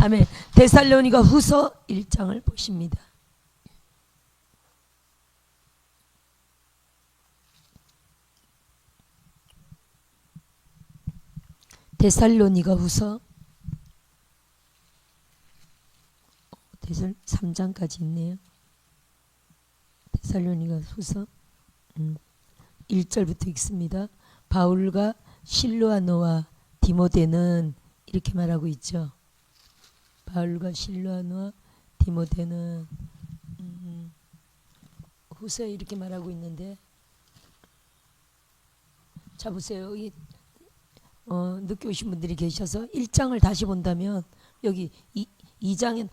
아멘. 데살로니가 후서 1장을 보십니다. 데살로니가 후서 3장까지 있네요. 데살로니가 후서 1절부터 읽습니다. 바울과 실로아노와 디모데는 이렇게 말하고 있죠. 바울과 실로아노와 디모데는 후서에 이렇게 말하고 있는데, 자 보세요. 늦게 오신 분들이 계셔서 1장을 다시 본다면 여기 2장에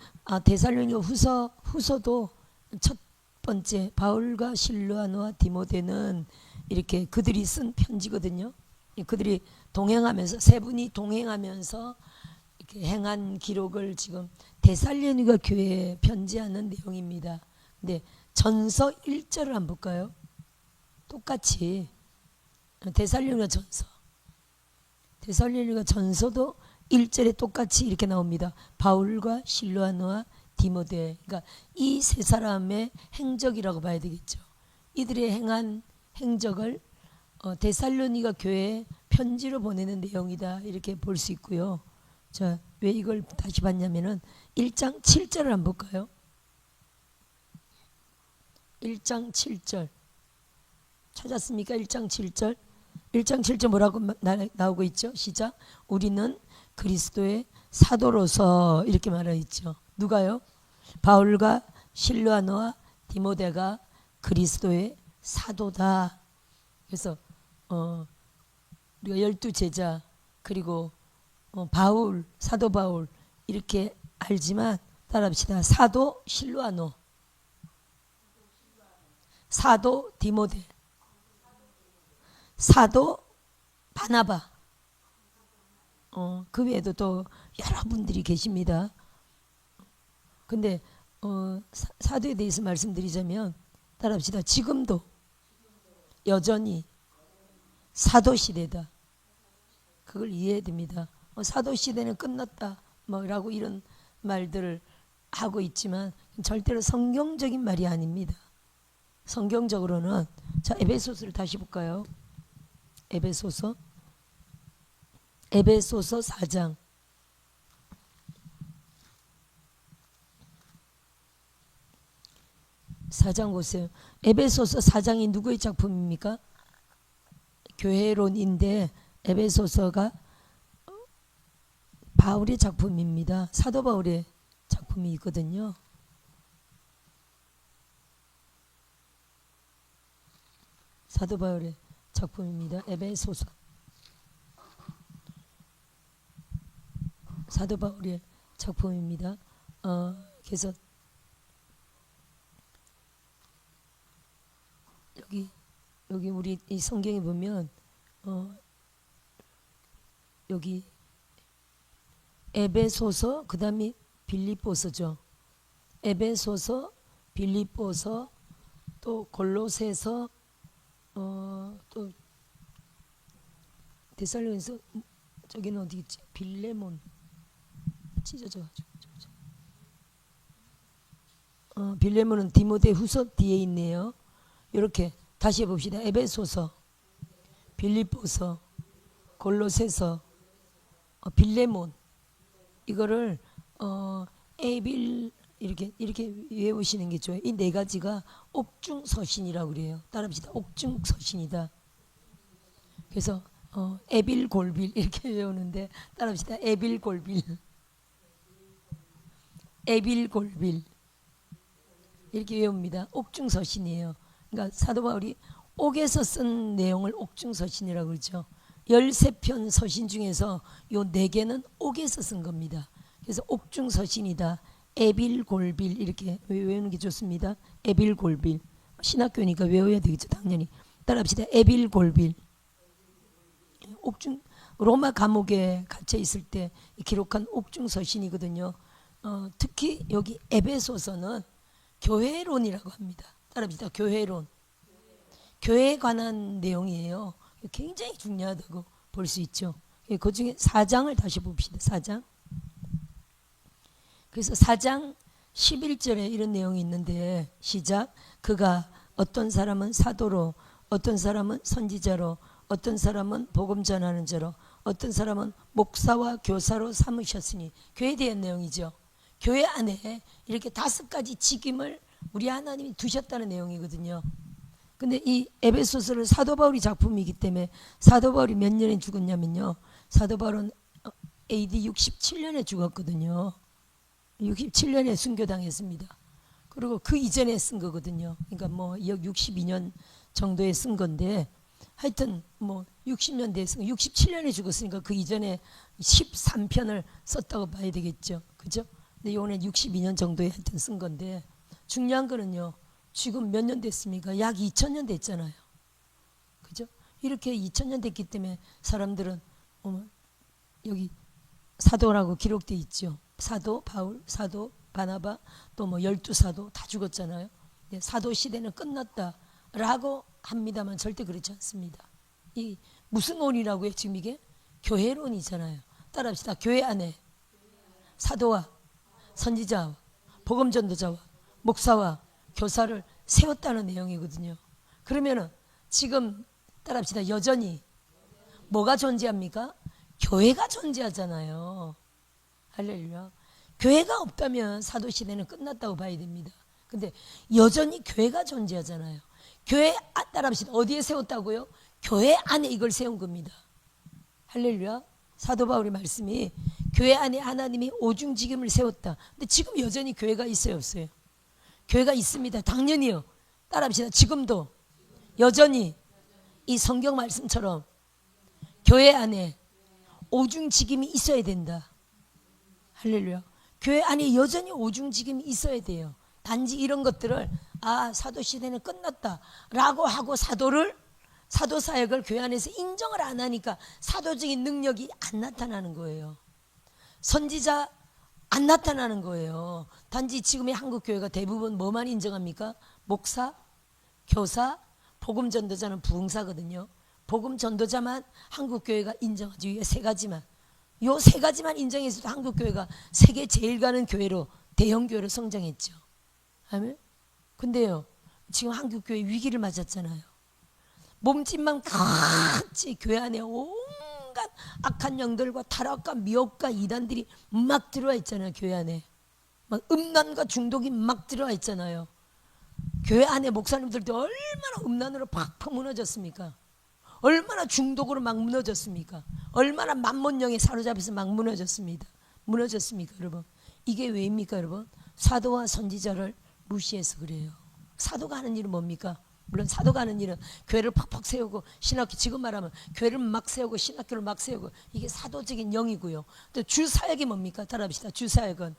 데살로니가 후서도 첫 번째 바울과 실로아노와 디모데는 이렇게 그들이 쓴 편지거든요. 그들이 동행하면서, 세 분이 동행하면서 이렇게 행한 기록을 지금 데살로니가 교회에 편지하는 내용입니다. 근데 전서 1절을 한번 볼까요? 똑같이 데살로니가 전서도 1절에 똑같이 이렇게 나옵니다. 바울과 실로아노와 디모데. 그러니까 이 세 사람의 행적이라고 봐야 되겠죠. 이들의 행한 행적을 데살로니가 교회에 편지로 보내는 내용이다, 이렇게 볼 수 있고요. 자, 왜 이걸 다시 봤냐면은 1장 7절을 한번 볼까요? 1장 7절 찾았습니까? 1장 7절. 1장 7절 뭐라고 나오고 있죠? 시작. 우리는 그리스도의 사도로서, 이렇게 말하고 있죠. 누가요? 바울과 실로아노와 디모데가 그리스도의 사도다. 그래서 우리가 12제자 그리고 바울, 사도 바울 이렇게 알지만 따라합시다. 사도 실로아노, 사도 디모데, 사도 바나바, 그 외에도 또 여러분들이 계십니다. 근데 사도에 대해서 말씀드리자면 따라합시다. 지금도 여전히 사도 시대다. 그걸 이해해야 됩니다. 사도 시대는 끝났다 뭐라고 이런 말들을 하고 있지만 절대로 성경적인 말이 아닙니다. 성경적으로는, 자, 에베소서를 다시 볼까요? 에베소서 4장. 보세요. 에베소서 4장이 누구의 작품입니까? 교회론인데 에베소서가 바울의 작품입니다. 사도 바울의 작품이 있거든요. 사도 바울의 작품입니다. 에베소서. 사도 바울의 작품입니다. 그래서 여기 우리 이 성경에 보면 여기 에베소서, 그 다음에 빌립보서죠. 에베소서, 빌립보서, 또 골로새서, 또 데살로니서, 저기는 어디 있지? 빌레몬 찢어져가지고. 빌레몬은 디모데 후서 뒤에 있네요. 이렇게 다시 해봅시다. 에베소서, 빌립보서, 골로새서, 빌레몬. 이거를 에빌 이렇게 외우시는 게 좋아요. 이 네 가지가 옥중서신이라고 그래요. 따라합시다. 옥중서신이다. 그래서 에빌골빌 이렇게 외우는데 따라합시다. 에빌골빌, 에빌골빌 이렇게 외웁니다. 옥중서신이에요. 그러니까 사도 바울이 옥에서 쓴 내용을 옥중서신이라고 그러죠. 13편 서신 중에서 요 4개는 옥에서 쓴 겁니다. 그래서 옥중서신이다. 에빌골빌 이렇게 외우는 게 좋습니다. 에빌골빌. 신학교니까 외워야 되겠죠. 당연히. 따라합시다. 에빌골빌. 옥중, 로마 감옥에 갇혀 있을 때 기록한 옥중서신이거든요. 특히 여기 에베소서는 교회론이라고 합니다. 따라합시다. 교회론. 교회에 관한 내용이에요. 굉장히 중요하다고 볼 수 있죠. 그 중에 4장을 다시 봅시다. 4장. 그래서 4장 11절에 이런 내용이 있는데 시작. 그가 어떤 사람은 사도로, 어떤 사람은 선지자로, 어떤 사람은 복음 전하는 자로, 어떤 사람은 목사와 교사로 삼으셨으니, 교회에 대한 내용이죠. 교회 안에 이렇게 5가지 직임을 우리 하나님이 두셨다는 내용이거든요. 근데 이 에베소서를 사도 바울이 작품이기 때문에, 사도 바울이 몇 년에 죽었냐면요, 사도 바울은 AD 67년에 죽었거든요. 67년에 순교당했습니다. 그리고 그 이전에 쓴 거거든요. 그러니까 뭐 62년 정도에 쓴 건데, 하여튼 뭐 60년대에 쓴, 67년에 죽었으니까 그 이전에 13편을 썼다고 봐야 되겠죠. 그죠? 근데 이번에 62년 정도에 하여튼 쓴 건데, 중요한 거는요, 지금 몇 년 됐습니까? 약 2000년 됐잖아요. 그죠? 이렇게 2000년 됐기 때문에 사람들은 여기 사도라고 기록돼 있죠. 사도 바울, 사도 바나바, 또 뭐 12사도 다 죽었잖아요. 사도 시대는 끝났다라고 합니다만 절대 그렇지 않습니다. 이 무슨 논이라고요? 지금 이게 교회론이잖아요. 따라합시다. 교회 안에 사도와 선지자와 복음 전도자와 목사와 교사를 세웠다는 내용이거든요. 그러면은 지금 따라합시다. 여전히 뭐가 존재합니까? 교회가 존재하잖아요. 할렐루야. 교회가 없다면 사도시대는 끝났다고 봐야 됩니다. 근데 여전히 교회가 존재하잖아요. 교회, 따라합시다. 어디에 세웠다고요? 교회 안에 이걸 세운 겁니다. 할렐루야. 사도 바울의 말씀이 교회 안에 하나님이 오중직임을 세웠다. 근데 지금 여전히 교회가 있어요, 없어요? 교회가 있습니다. 당연히요. 따라합시다. 지금도 여전히 이 성경 말씀처럼 교회 안에 오중직임이 있어야 된다. 할렐루야. 교회 안에 여전히 오중직임이 있어야 돼요. 단지 이런 것들을 사도시대는 끝났다라고 하고 사도사역을 교회 안에서 인정을 안 하니까 사도적인 능력이 안 나타나는 거예요. 선지자 안 나타나는 거예요. 단지 지금의 한국교회가 대부분 뭐만 인정합니까? 목사, 교사, 복음전도자는 부흥사거든요. 복음전도자만 한국교회가 인정하죠. 이 3가지만. 이 3가지만 인정해서도 한국교회가 세계 제일 가는 교회로, 대형교회로 성장했죠. 아멘. 근데요, 지금 한국교회 위기를 맞았잖아요. 몸짓만 같이 교회 안에 온갖 악한 영들과 타락과 미혹과 이단들이 막 들어와 있잖아요. 교회 안에 막 음란과 중독이 막 들어와 있잖아요. 교회 안에 목사님들도 얼마나 음란으로 팍팍 무너졌습니까? 얼마나 중독으로 막 무너졌습니까? 얼마나 만몬령에 사로잡혀서 막 무너졌습니다. 무너졌습니까, 여러분? 이게 왜입니까, 여러분? 사도와 선지자를 무시해서 그래요. 사도가 하는 일은 뭡니까? 물론 사도가 하는 일은 교회를 팍팍 세우고, 신학교, 지금 말하면 교회를 막 세우고 신학교를 막 세우고, 이게 사도적인 영이고요. 또 주사역이 뭡니까? 따라합시다. 주사역은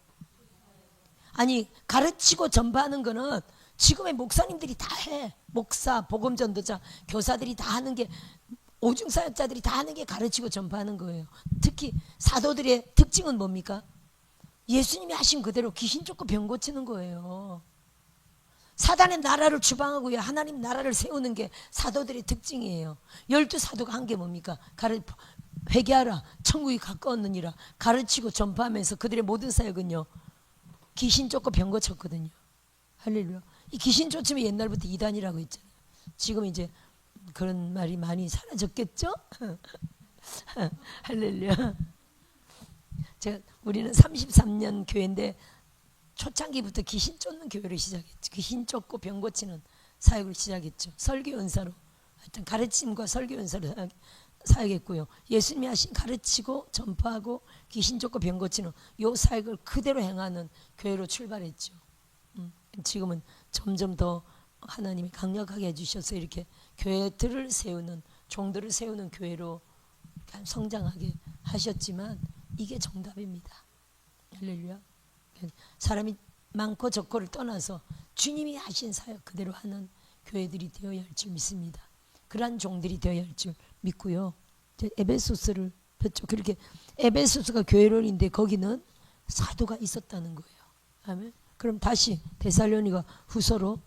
아니, 가르치고 전파하는 거는 지금의 목사님들이 다 해. 목사, 복음전도자, 교사들이 다 하는 게, 오중사역자들이 다 하는 게 가르치고 전파하는 거예요. 특히 사도들의 특징은 뭡니까? 예수님이 하신 그대로 귀신 쫓고 병 고치는 거예요. 사단의 나라를 주방하고요, 하나님 나라를 세우는 게 사도들의 특징이에요. 12사도가 한 게 뭡니까? 회개하라, 천국이 가까웠느니라. 가르치고 전파하면서 그들의 모든 사역은요, 귀신 쫓고 병 고쳤거든요. 할렐루야. 이 귀신 쫓으면 옛날부터 이단이라고 했잖아요. 지금 이제 그런 말이 많이 사라졌겠죠? 할렐루야. 우리는 33년 교회인데 초창기부터 귀신 쫓는 교회를 시작했죠. 귀신 쫓고 병 고치는 사역을 시작했죠. 설교 은사로, 하여튼 가르침과 설교 은사로 사역했고요. 예수님이 하신 가르치고 전파하고 귀신 쫓고 병 고치는 요 사역을 그대로 행하는 교회로 출발했죠. 지금은 점점 더 하나님이 강력하게 해주셔서 이렇게 교회들을 세우는, 종들을 세우는 교회로 성장하게 하셨지만 이게 정답입니다. 할렐루야. 사람이 많고 적고를 떠나서 주님이 하신 사역 그대로 하는 교회들이 되어야 할 줄 믿습니다. 그러한 종들이 되어야 할 줄 믿고요. 에베소서를 폈죠. 그렇게 에베소서가 교회론인데 거기는 사도가 있었다는 거예요. 아멘. 그럼 다시 데살로니가 후서로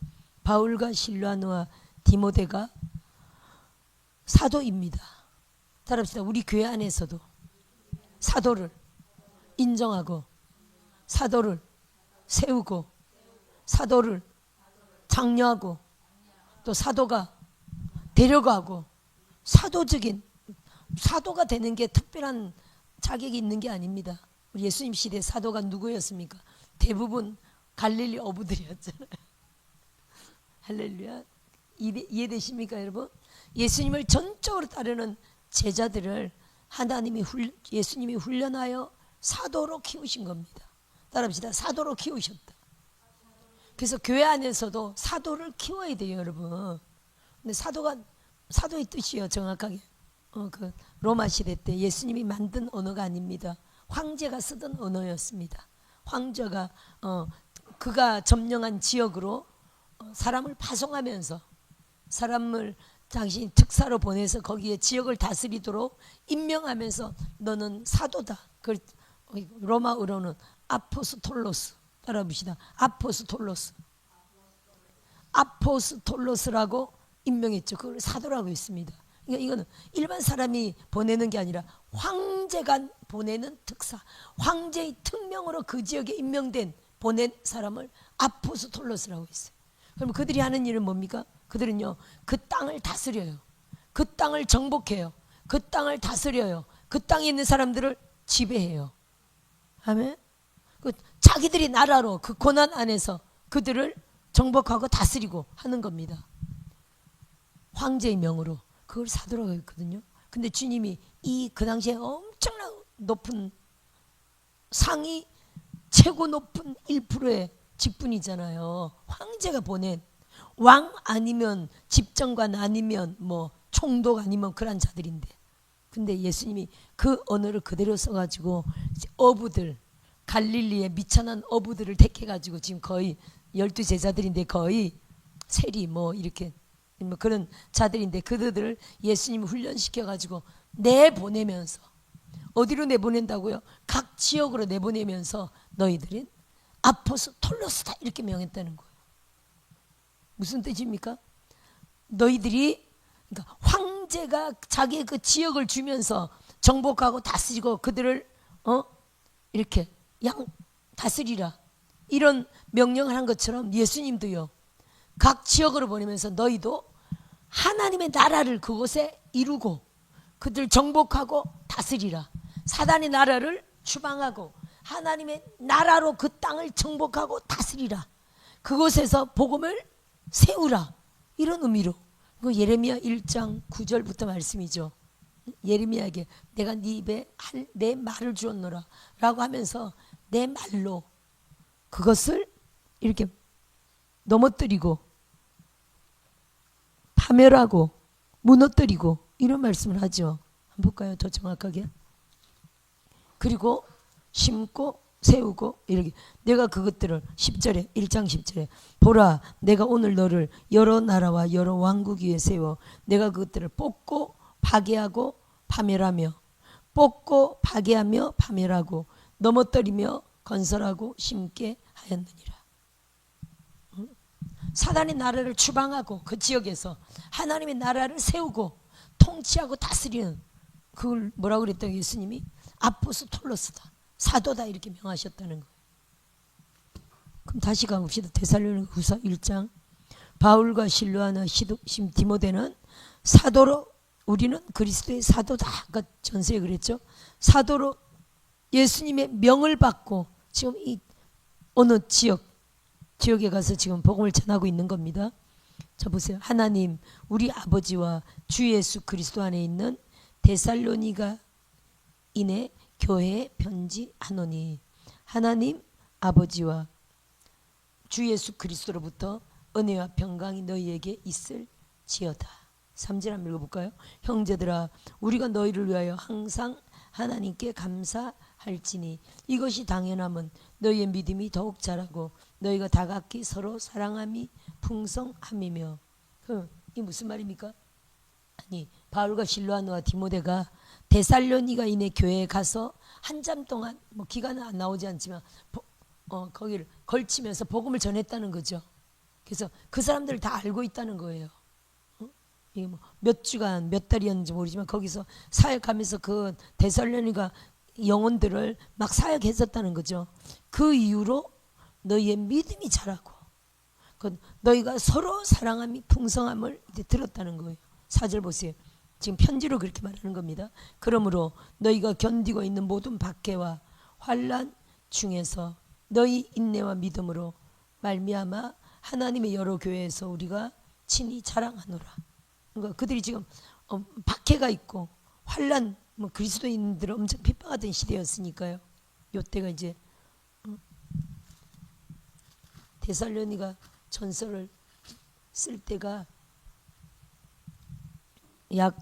바울과 실라노와 디모데가 사도입니다. 따라합시다. 우리 교회 안에서도 사도를 인정하고 사도를 세우고 사도를 장려하고 또 사도가 데려가고 사도가 되는 게 특별한 자격이 있는 게 아닙니다. 우리 예수님 시대 사도가 누구였습니까? 대부분 갈릴리 어부들이었잖아요. 할렐루야. 이해되십니까 여러분? 예수님을 전적으로 따르는 제자들을 예수님이 훈련하여 사도로 키우신 겁니다. 따라합시다. 사도로 키우셨다. 그래서 교회 안에서도 사도를 키워야 돼요 여러분. 근데 사도의 뜻이요 정확하게 그 로마 시대 때 예수님이 만든 언어가 아닙니다. 황제가 쓰던 언어였습니다. 황제가 그가 점령한 지역으로 사람을 파송하면서 사람을 당신이 특사로 보내서 거기에 지역을 다스리도록 임명하면서 너는 사도다. 그걸 로마어로는 아포스톨로스. 따라봅시다. 아포스톨로스라고 임명했죠. 그걸 사도라고 했습니다. 그러니까 이거는 일반 사람이 보내는 게 아니라 황제가 보내는 특사, 황제의 특명으로 그 지역에 임명된 보낸 사람을 아포스톨로스라고 했어요. 그럼 그들이 하는 일은 뭡니까? 그들은요 그 땅을 다스려요. 그 땅을 정복해요. 그 땅을 다스려요. 그 땅에 있는 사람들을 지배해요. 아멘. 자기들이 나라로 그 고난 안에서 그들을 정복하고 다스리고 하는 겁니다. 황제의 명으로. 그걸 사도라고 했거든요. 근데 주님이 그 당시에 엄청난 높은 상위 최고 높은 1%의 직분이잖아요. 황제가 보낸 왕 아니면 집정관 아니면 뭐 총독 아니면 그런 자들인데, 근데 예수님이 그 언어를 그대로 써가지고 어부들, 갈릴리의 미천한 어부들을 택해가지고 지금 거의 12제자들인데 거의 세리 뭐 이렇게 뭐 그런 자들인데 그들을 예수님이 훈련시켜가지고 내보내면서, 어디로 내보낸다고요? 각 지역으로 내보내면서 너희들은 아포스톨로스다 이렇게 명했다는 거예요. 무슨 뜻입니까? 너희들이, 그러니까 황제가 자기의 그 지역을 주면서 정복하고 다스리고 그들을 이렇게 다스리라 이런 명령을 한 것처럼 예수님도요 각 지역으로 보내면서 너희도 하나님의 나라를 그곳에 이루고 그들 정복하고 다스리라. 사단의 나라를 추방하고 하나님의 나라로 그 땅을 정복하고 다스리라. 그곳에서 복음을 세우라. 이런 의미로. 그 예레미야 1장 9절부터 말씀이죠. 예레미야에게 내가 네 입에 내 말을 주었노라 라고 하면서 내 말로 그것을 이렇게 넘어뜨리고 파멸하고 무너뜨리고 이런 말씀을 하죠. 한번 볼까요? 더 정확하게. 그리고 심고 세우고 이렇게 내가 그것들을 10절에 1장 10절에 보라 내가 오늘 너를 여러 나라와 여러 왕국 위에 세워 내가 그것들을 뽑고 파괴하고 파멸하며 뽑고 파괴하며 파멸하고 넘어뜨리며 건설하고 심게 하였느니라. 사단의 나라를 추방하고 그 지역에서 하나님의 나라를 세우고 통치하고 다스리는, 그걸 뭐라고 그랬다고 예수님이? 아포스톨로스다, 사도다 이렇게 명하셨다는 거예요. 그럼 다시 가봅시다. 데살로니가후서 1장. 바울과 실로아나 디모데는 사도로, 우리는 그리스도의 사도다. 아까 전서에 그랬죠. 사도로 예수님의 명을 받고 지금 이 어느 지역에 가서 지금 복음을 전하고 있는 겁니다. 자 보세요. 하나님 우리 아버지와 주 예수 그리스도 안에 있는 데살로니가 인의 교회에 편지하노니 하나님 아버지와 주 예수 그리스도로부터 은혜와 평강이 너희에게 있을지어다. 3절 한번 읽어볼까요? 형제들아 우리가 너희를 위하여 항상 하나님께 감사할지니 이것이 당연함은 너희의 믿음이 더욱 자라고 너희가 다각히 서로 사랑함이 풍성함이며. 이 무슨 말입니까? 아니 바울과 실로아노와 디모데가 데살로니가인의 교회에 가서 한참 동안 뭐 기간은 안 나오지 않지만 거기를 걸치면서 복음을 전했다는 거죠. 그래서 그 사람들을 다 알고 있다는 거예요. 이게 뭐 몇 주간 몇 달이었는지 모르지만 거기서 사역하면서 그 데살로니가 영혼들을 막 사역했었다는 거죠. 그 이후로 너희의 믿음이 자라고 너희가 서로 사랑함이 풍성함을 이제 들었다는 거예요. 4절 보세요. 지금 편지로 그렇게 말하는 겁니다. 그러므로 너희가 견디고 있는 모든 박해와 환난 중에서 너희 인내와 믿음으로 말미암아 하나님의 여러 교회에서 우리가 친히 자랑하노라. 그러니까 그들이 지금 박해가 있고 환난, 그리스도인들을 엄청 핍박하던 시대였으니까요. 요때가 이제 데살로니가 전서를 쓸 때가 약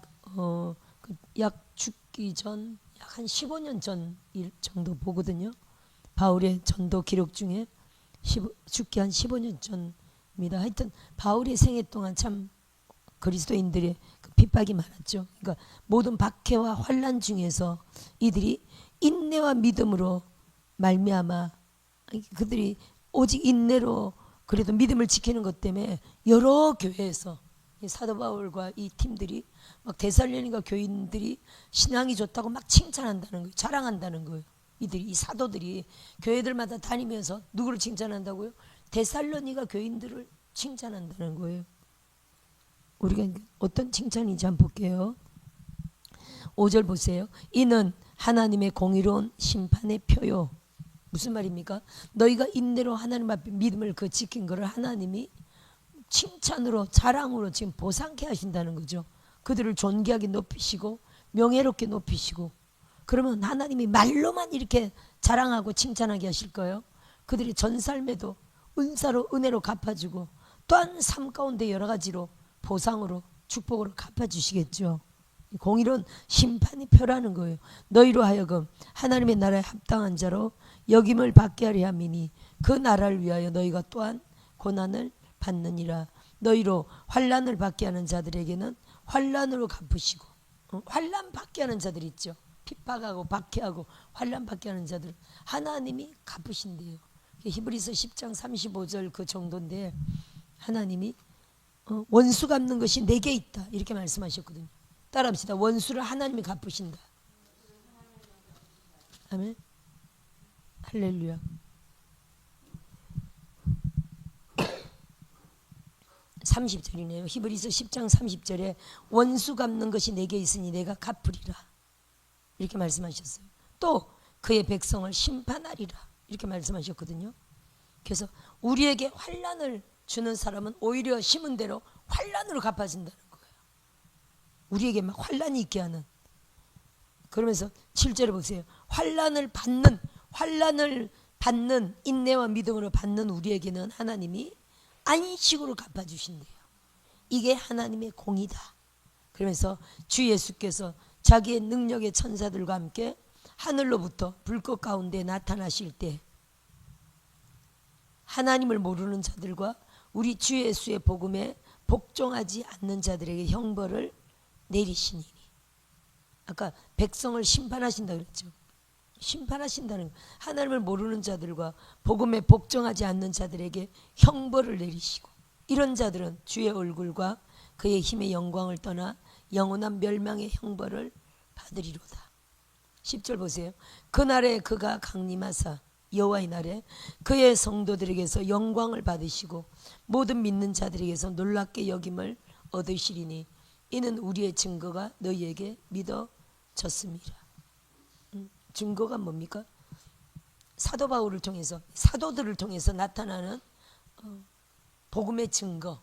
죽기 전 약 한 15년 전 일 정도 보거든요. 바울의 전도 기록 중에 죽기 한 15년 전입니다. 하여튼 바울의 생애 동안 참 그리스도인들의 그 핍박이 많았죠. 그러니까 모든 박해와 환난 중에서 이들이 인내와 믿음으로 말미암아 그들이 오직 인내로 그래도 믿음을 지키는 것 때문에 여러 교회에서 사도 바울과 이 팀들이 막 데살로니가 교인들이 신앙이 좋다고 막 칭찬한다는 거예요. 자랑한다는 거예요. 이 사도들이 교회들마다 다니면서 누구를 칭찬한다고요? 데살로니가 교인들을 칭찬한다는 거예요. 우리가 어떤 칭찬인지 한번 볼게요. 5절 보세요. 이는 하나님의 공의로운 심판의 표요. 무슨 말입니까? 너희가 인내로 하나님 앞에 믿음을 지킨 것을 하나님이 칭찬으로 자랑으로 지금 보상케 하신다는 거죠. 그들을 존귀하게 높이시고 명예롭게 높이시고, 그러면 하나님이 말로만 이렇게 자랑하고 칭찬하게 하실 거예요? 그들이 전 삶에도 은사로 은혜로 갚아주고 또한 삶 가운데 여러 가지로 보상으로 축복으로 갚아주시겠죠. 공의로운 심판이 표라는 거예요. 너희로 하여금 하나님의 나라에 합당한 자로 여김을 받게 하려 함이니 그 나라를 위하여 너희가 또한 고난을 받느니라. 너희로 환난을 받게 하는 자들에게는 환난으로 갚으시고, 환난 받게 하는 자들 있죠. 핍박하고 박해하고 환난 받게 하는 자들 하나님이 갚으신대요. 히브리서 10장 35절 그 정도인데 하나님이 원수 갚는 것이 내게 있다 이렇게 말씀하셨거든요. 따라합시다. 원수를 하나님이 갚으신다. 아멘. 할렐루야. 30절이네요. 히브리서 10장 30절에 원수 갚는 것이 내게 있으니 내가 갚으리라 이렇게 말씀하셨어요. 또 그의 백성을 심판하리라 이렇게 말씀하셨거든요. 그래서 우리에게 환난을 주는 사람은 오히려 심은 대로 환난으로 갚아준다는 거예요. 우리에게 막 환난이 있게 하는. 그러면서 7절에 보세요. 환난을 받는 인내와 믿음으로 받는 우리에게는 하나님이 안식으로 갚아주신대요. 이게 하나님의 공이다. 그러면서 주 예수께서 자기의 능력의 천사들과 함께 하늘로부터 불꽃 가운데 나타나실 때 하나님을 모르는 자들과 우리 주 예수의 복음에 복종하지 않는 자들에게 형벌을 내리시니, 아까 백성을 심판하신다 그랬죠. 심판하신다는, 하나님을 모르는 자들과 복음에 복종하지 않는 자들에게 형벌을 내리시고, 이런 자들은 주의 얼굴과 그의 힘의 영광을 떠나 영원한 멸망의 형벌을 받으리로다. 10절 보세요. 그날에 그가 강림하사, 여호와의 날에 그의 성도들에게서 영광을 받으시고 모든 믿는 자들에게서 놀랍게 여김을 얻으시리니 이는 우리의 증거가 너희에게 믿어졌습니다. 증거가 뭡니까? 사도 바울을 통해서, 사도들을 통해서 나타나는 복음의 증거.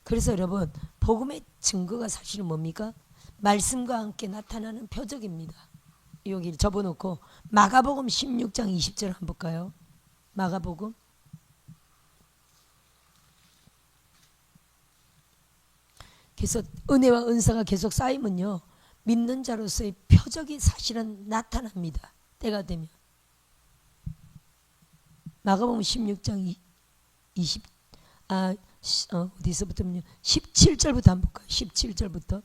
그래서 여러분, 복음의 증거가 사실은 뭡니까? 말씀과 함께 나타나는 표적입니다. 여기 접어놓고 마가복음 16장 20절 한번 볼까요? 마가복음 그래서 은혜와 은사가 계속 쌓이면요, 믿는 자로서의 표적이 사실은 나타납니다. 때가 되면. 마가복음 16장 17절부터 한번 볼까요? 17절부터.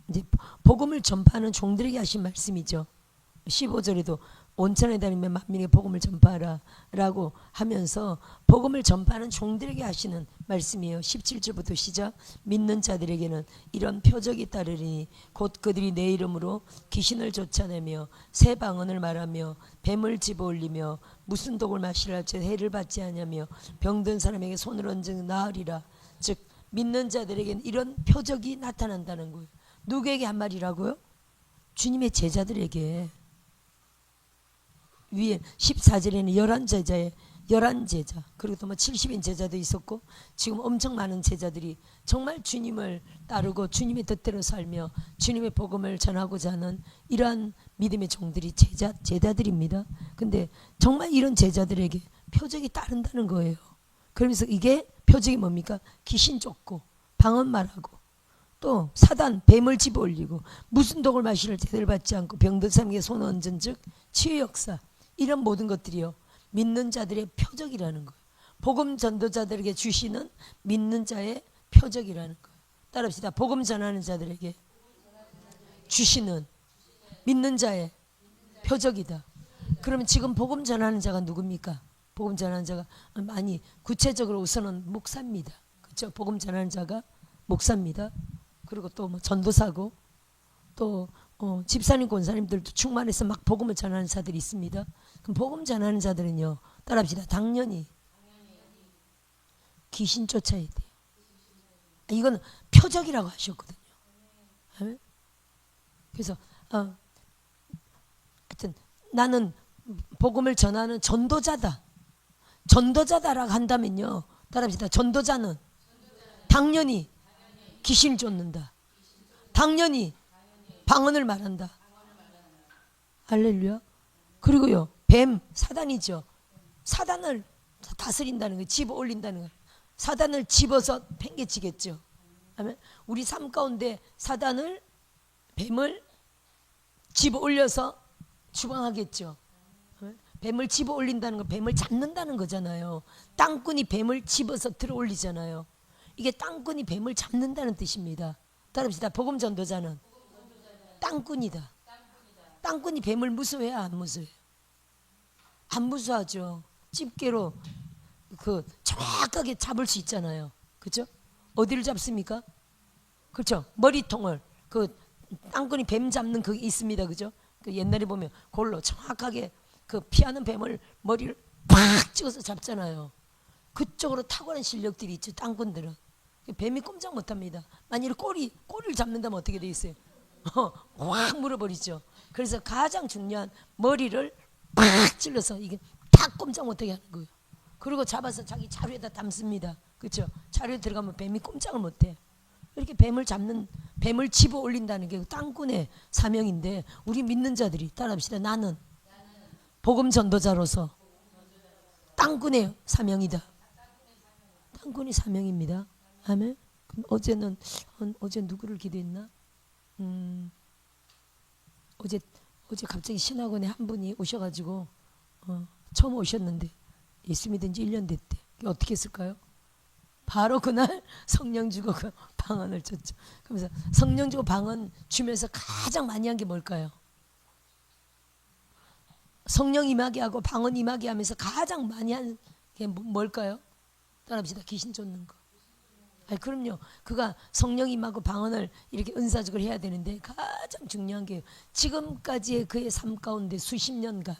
이제 복음을 전파하는 종들에게 하신 말씀이죠. 15절에도 온천에 다니며 만민에게 복음을 전파하라 라고 하면서 복음을 전파하는 종들에게 하시는 말씀이에요. 17절부터 시작. 믿는 자들에게는 이런 표적이 따르리니 곧 그들이 내 이름으로 귀신을 쫓아내며 새 방언을 말하며 뱀을 집어올리며 무슨 독을 마시라 할지 해를 받지 아니하며 병든 사람에게 손을 얹은 나으리라. 즉 믿는 자들에게는 이런 표적이 나타난다는 거예요. 누구에게 한 말이라고요? 주님의 제자들에게. 위에 14절에는 11제자에 11제자 그리고 또 뭐 70인 제자도 있었고 지금 엄청 많은 제자들이 정말 주님을 따르고 주님의 뜻대로 살며 주님의 복음을 전하고자 하는 이러한 믿음의 종들이 제자들입니다. 근데 정말 이런 제자들에게 표적이 따른다는 거예요. 그러면서 이게 표적이 뭡니까? 귀신 쫓고 방언 말하고 또 사단 뱀을 집어올리고 무슨 독을 마시를 제대로 받지 않고 병든 사람에게 손 얹은 즉 치유 역사 이런 모든 것들이요 믿는 자들의 표적이라는 거예요. 복음 전도자들에게 주시는 믿는 자의 표적이라는 거예요. 따라합시다. 복음 전하는 자들에게 주시는 믿는 자의 표적이다. 그러면 지금 복음 전하는 자가 누굽니까? 복음 전하는 자가 많이 구체적으로 우선은 목사입니다. 그렇죠? 복음 전하는 자가 목사입니다. 그리고 또 뭐 전도사고 또 집사님 권사님들도 충만해서 막 복음을 전하는 자들이 있습니다. 그럼 복음 전하는 자들은요 따라합시다. 당연히 귀신 쫓아야 돼요. 이건 표적이라고 하셨거든요. 그래서 하여튼 나는 복음을 전하는 전도자다라고 한다면요 따라합시다. 전도자는 당연히 귀신을 쫓는다. 당연히 방언을 말한다. 할렐루야. 그리고요 뱀 사단이죠. 사단을 다스린다는 거예요. 집어 올린다는 거예요. 사단을 집어서 팽개치겠죠. 우리 삶 가운데 사단을 뱀을 집어 올려서 주방하겠죠. 뱀을 집어 올린다는 건 뱀을 잡는다는 거잖아요. 땅꾼이 뱀을 집어서 들어 올리잖아요. 이게 땅꾼이 뱀을 잡는다는 뜻입니다. 따라합시다. 복음 전도자는 땅꾼이다. 땅꾼이 뱀을 무서워해야 안 무서워해요? 안 무서워하죠. 집게로 정확하게 잡을 수 있잖아요. 그렇죠? 어디를 잡습니까? 그렇죠? 머리통을 땅꾼이 뱀 잡는 그게 있습니다. 그죠? 옛날에 보면 골로 정확하게 피하는 뱀을 머리를 팍 찍어서 잡잖아요. 그쪽으로 탁월한 실력들이 있죠. 땅꾼들은 뱀이 꼼짝 못합니다. 만일 꼬리를 잡는다면 어떻게 돼 있어요? 확 물어버리죠. 그래서 가장 중요한 머리를 팍 찔러서 이게 탁 꼼짝 못하게 하는 거예요. 그리고 잡아서 자기 자루에다 담습니다. 그렇죠? 자루에 들어가면 뱀이 꼼짝을 못해. 이렇게 뱀을 집어 올린다는 게 땅꾼의 사명인데 우리 믿는 자들이 따라합시다. 나는 복음 전도자로서 땅꾼의 사명이다. 땅꾼의 사명입니다. 아멘. 어제 누구를 기도했나? 어제 갑자기 신학원에 한 분이 오셔가지고 처음 오셨는데 예수 믿은 지 1년 됐대. 어떻게 했을까요? 바로 그날 성령 주고 방언을 쳤죠. 그러면서 성령 주고 방언 주면서 가장 많이 한 게 뭘까요? 성령 임하게 하고 방언 임하게 하면서 가장 많이 한 게 뭘까요? 따라합시다. 귀신 쫓는 거. 아니, 그럼요. 그가 성령 임하고 방언을 이렇게 은사적으로 해야 되는데 가장 중요한 게 지금까지의 그의 삶 가운데 수십 년간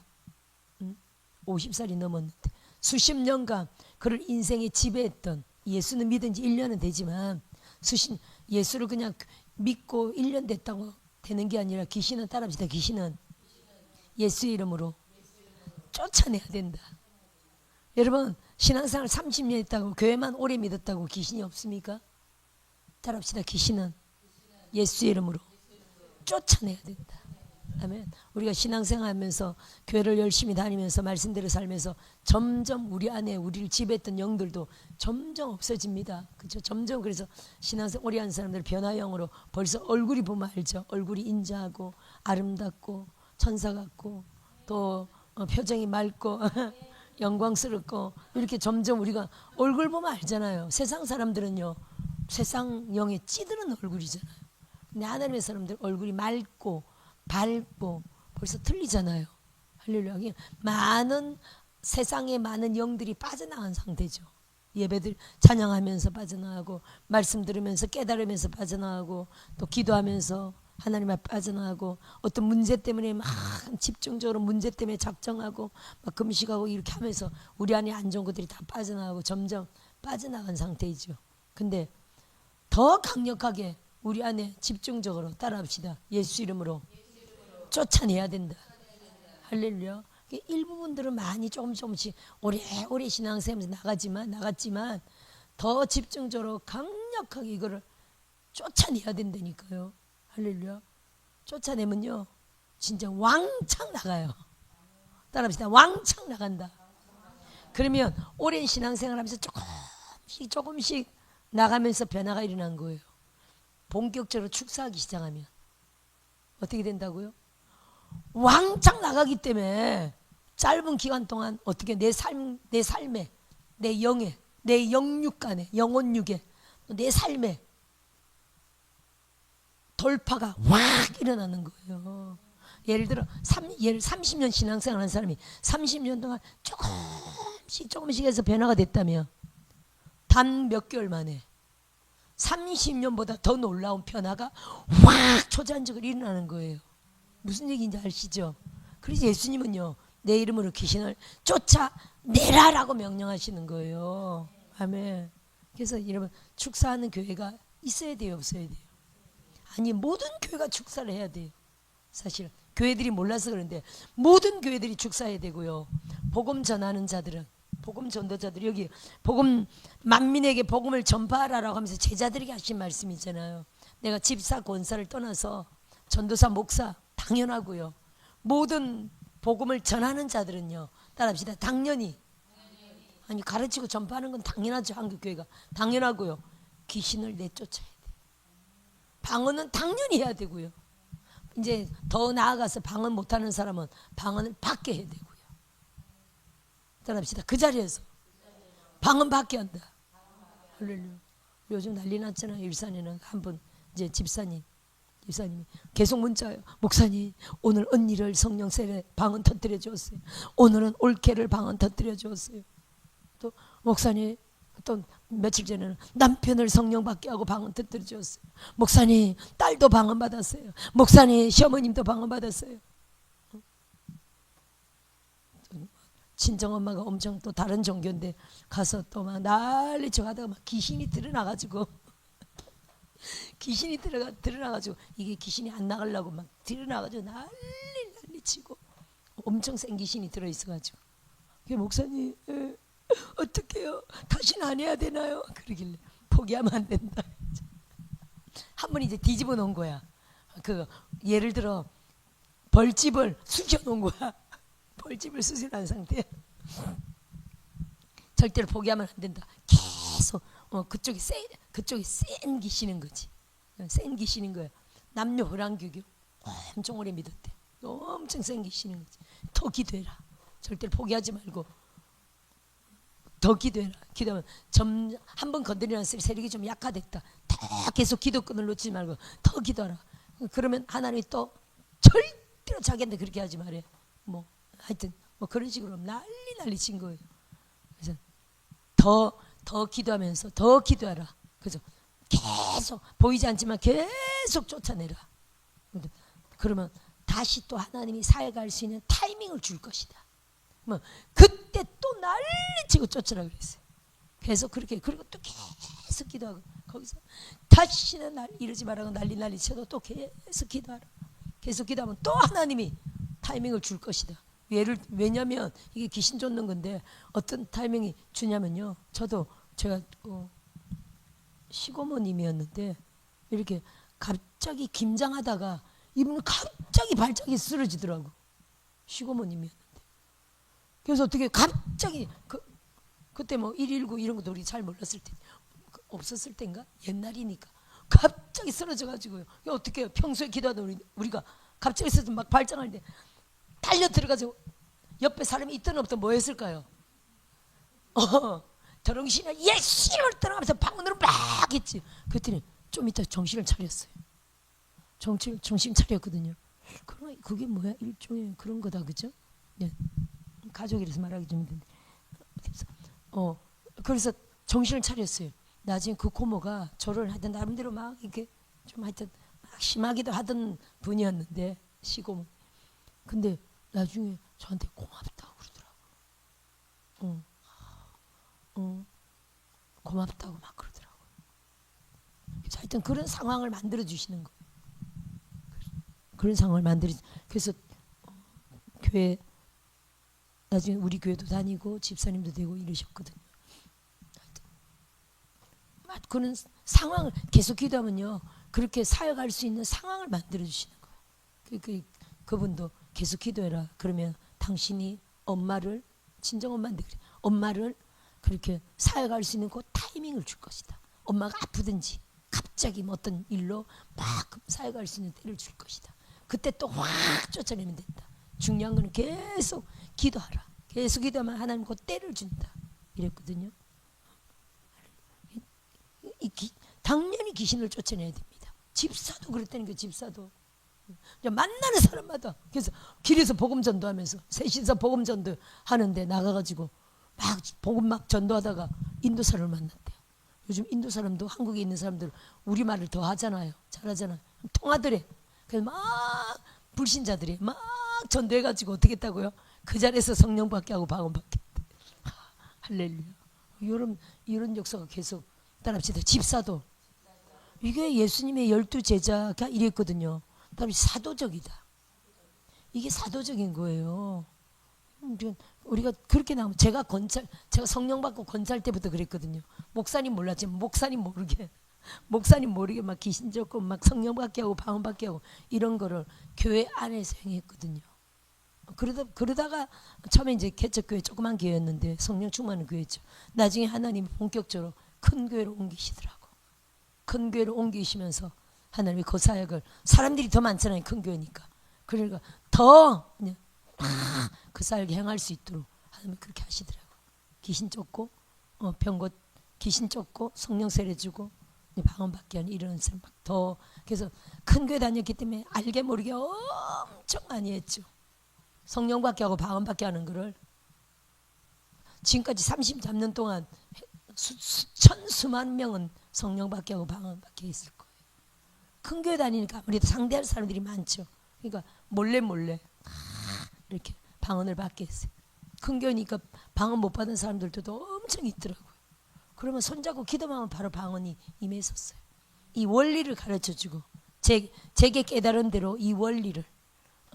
50살이 넘었는데 수십 년간 그를 인생에 지배했던 예수는 믿은 지 1년은 되지만 예수를 그냥 믿고 1년 됐다고 되는 게 아니라 귀신은 따라합시다. 귀신은 예수의 이름으로 쫓아내야 된다. 여러분 신앙생활 30년 했다고 교회만 오래 믿었다고 귀신이 없습니까? 따라합시다. 귀신은 예수의 이름으로 쫓아내야 된다. 아멘. 우리가 신앙생활 하면서 교회를 열심히 다니면서 말씀대로 살면서 점점 우리 안에 우리를 지배했던 영들도 점점 없어집니다. 그렇죠? 점점 그래서 신앙생활 오래 한 사람들 변화형으로 벌써 얼굴이 보면 알죠. 얼굴이 인자하고 아름답고 천사 같고 또 표정이 맑고 영광스럽고 이렇게 점점 우리가 얼굴 보면 알잖아요. 세상 사람들은요 세상형에 찌드는 얼굴이잖아요. 근데 하나님의 사람들 얼굴이 맑고 밝고 벌써 틀리잖아요. 할렐루야. 많은 세상에 많은 영들이 빠져나간 상태죠. 예배들 찬양하면서 빠져나가고 말씀 들으면서 깨달으면서 빠져나가고 또 기도하면서 하나님 앞에 빠져나가고 어떤 문제 때문에 막 집중적으로 문제 때문에 작정하고 막 금식하고 이렇게 하면서 우리 안에 안 좋은 것들이 다 빠져나가고 점점 빠져나간 상태이죠. 근데 더 강력하게 우리 안에 집중적으로 따라합시다. 예수 이름으로 쫓아내야 된다. 할렐루야. 일부분들은 많이 조금씩 오래 신앙생활에서 나갔지만 더 집중적으로 강력하게 이거를 쫓아내야 된다니까요. 할렐루야. 쫓아내면요 진짜 왕창 나가요. 따라합시다. 왕창 나간다. 그러면 오랜 신앙생활 하면서 조금씩 나가면서 변화가 일어난 거예요. 본격적으로 축사하기 시작하면 어떻게 된다고요? 왕창 나가기 때문에 짧은 기간 동안 어떻게 내 삶에 내 영에 내 영육간에 영혼육에 내 삶에 돌파가 확 일어나는 거예요. 예를 들어 30년 신앙생활 한 사람이 30년 동안 조금씩 해서 변화가 됐다면 단 몇 개월 만에 30년보다 더 놀라운 변화가 확 초자연적으로 일어나는 거예요. 무슨 얘기인지 아시죠? 그래서 예수님은요 내 이름으로 귀신을 쫓아내라라고 명령하시는 거예요. 아멘. 그래서 여러분 축사하는 교회가 있어야 돼요, 없어야 돼요? 아니 모든 교회가 축사를 해야 돼요. 사실 교회들이 몰라서 그런데 모든 교회들이 축사해야 되고요. 복음 전하는 자들은 복음 전도자들이 여기 복음 만민에게 복음을 전파하라라고 하면서 제자들에게 하신 말씀이 있잖아요. 내가 집사 권사를 떠나서 전도사 목사 당연하고요. 모든 복음을 전하는 자들은요. 따라합시다. 당연히 아니 가르치고 전파하는 건 당연하죠. 한국교회가 당연하고요. 귀신을 내쫓아야 돼. 방언은 당연히 해야 되고요. 이제 더 나아가서 방언 못하는 사람은 방언을 받게 해야 되고요. 따라합시다. 그 자리에서 방언 받게 한다. 할렐루야. 요즘 난리 났잖아요. 일산에는 한 분 이제 집사님이 계속 문자요. 목사님 오늘 언니를 성령 세례 방언 터뜨려 주었어요. 오늘은 올케를 방언 터뜨려 주었어요. 또 목사님 또 며칠 전에는 남편을 성령 받게 하고 방언 터뜨려 주었어요. 목사님 딸도 방언 받았어요. 목사님 시어머님도 방언 받았어요. 친정엄마가 엄청 또 다른 종교인데 가서 또 막 난리쳐 하다가 막 귀신이 드러나가지고 드러나가지고 이게 귀신이 안 나가려고 막 드러나가지고 난리치고 엄청 센 귀신이 들어있어가지고 목사님 어떡해요? 다시는 안 해야 되나요? 그러길래 포기하면 안 된다. 한 번 이제 뒤집어 놓은 거야. 그 예를 들어 벌집을 쑤셔 놓은 거야. 벌집을 수술한 상태야. 절대로 포기하면 안 된다. 계속 그쪽이 센 기신인 거지. 센 기신인 거야. 남녀 호랑교교 엄청 오래 믿었대. 엄청 센 기신인 거지. 더 기도해라. 절대로 포기하지 말고 더 기도해라. 기도하면 한 번 건드리는 세력이 좀 약화됐다. 더 계속 기도끈을 놓치지 말고 더 기도하라. 그러면 하나님이 또 절대로 자기한테 그렇게 하지 말해. 뭐 하여튼 뭐 그런 식으로 난리 친 거예요. 그래서 더 기도하면서 더 기도하라. 그래서 계속 보이지 않지만 계속 쫓아내라. 그러면 다시 또 하나님이 사역할 수 있는 타이밍을 줄 것이다. 뭐 그때 또 난리치고 쫓으라 그랬어요. 계속 그렇게 그리고 또 계속 기도하고 거기서 다시는 이러지 말라고 난리 쳐도 또 계속 기도하라. 계속 기도하면 또 하나님이 타이밍을 줄 것이다. 왜냐면 이게 귀신 쫓는 건데 어떤 타이밍이 주냐면요. 제가 시고모님이었는데 이렇게 갑자기 김장하다가 이분은 갑자기 발작이 쓰러지더라고. 시고모님이었는데. 그래서 어떻게 갑자기 그때 뭐 119 이런 것도 우리 잘 몰랐을 때 없었을 때인가? 옛날이니까 갑자기 쓰러져가지고요. 어떻게 해요? 평소에 기도하던 우리가 갑자기 쓰러져 막 발작할 때 달려 들어가서 옆에 사람이 있든 없든 뭐 했을까요? 더렁신을 예수를 떠나가면서 방언으로 막 했지. 그랬더니 좀 이따 정신을 차렸어요. 정신 차렸거든요. 그게 뭐야? 일종의 그런 거다, 그죠? 예, 가족이라서 말하기 좀 힘든데. 그래서 정신을 차렸어요. 나중에 그 고모가 저를 하여튼 나름대로 막 이렇게 좀 하여튼 막 심하기도 하던 분이었는데 시고모. 근데 나중에 저한테 고맙다고 그러더라고. 고맙다고 막 그러더라고. 하여튼 그런 상황을 만들어 주시는 거. 그런 상황을 만들어. 그래서 교회 나중에 우리 교회도 다니고 집사님도 되고 이러셨거든요. 그런 상황을 계속 기도하면요, 그렇게 사역할 수 있는 상황을 만들어 주시는 거예요. 그분도 계속 기도해라. 그러면 당신이 엄마를, 친정 엄마인데 그래, 엄마를 그렇게 사역할 수 있는 그 타이밍을 줄 것이다. 엄마가 아프든지 갑자기 어떤 일로 막 사역할 수 있는 때를 줄 것이다. 그때 또 확 쫓아내면 된다. 중요한 거는 계속 기도하라. 계속 기도하면 하나님 그 때를 준다. 이랬거든요. 당연히 귀신을 쫓아내야 됩니다. 집사도 그랬다니까. 집사도 만나는 사람마다. 그래서 길에서 복음 전도하면서 셋이서 복음 전도 하는데 나가가지고 막 복음 막 전도하다가 인도 사람을 만났대요. 요즘 인도 사람도 한국에 있는 사람들 우리말을 더 하잖아요. 잘하잖아요. 통하더래. 그래서 막 불신자들이 막 전도해가지고 어떻게 했다고요? 그 자리에서 성령 받게 하고 방언 받게 했대. 할렐루야. 이런 역사가 계속 따라합시다. 집사도 이게 예수님의 12제자가 이랬거든요. 다음에 사도적이다. 이게 사도적인 거예요. 우리가 그렇게 나오면 제가 성령 받고 권찰 때부터 그랬거든요. 목사님 몰랐지만 목사님 모르게 막 귀신 쫓고 막 성령 받게 하고 방언 받게 하고 이런 거를 교회 안에서 행했거든요. 그러다가 처음에 이제 개척교회 조그만 교회였는데 성령 충만한 교회였죠. 나중에 하나님이 본격적으로 큰 교회로 옮기시더라고. 큰 교회로 옮기시면서 하나님이 그 사역을, 사람들이 더 많잖아요. 큰 교회니까. 그러니까 더 그 사역을 행할 수 있도록 하나님이 그렇게 하시더라고. 귀신 쫓고 병고 귀신 쫓고 성령 세례주고 방언 받게 하는 이런 사람 막 더. 그래서 큰 교회 다녔기 때문에 알게 모르게 엄청 많이 했죠. 성령 받게 하고 방언 받게 하는 거를 지금까지 33년 동안 수만 명은 성령 받게 하고 방언 받게 했을 거예요. 큰 교회 다니니까 아무래도 상대할 사람들이 많죠. 그러니까 몰래 이렇게 방언을 받게 했어요. 큰 교회니까 방언 못 받은 사람들도 엄청 있더라고요. 그러면 손잡고 기도만 하면 바로 방언이 임했었어요. 이 원리를 가르쳐주고 제게 깨달은 대로 이 원리를,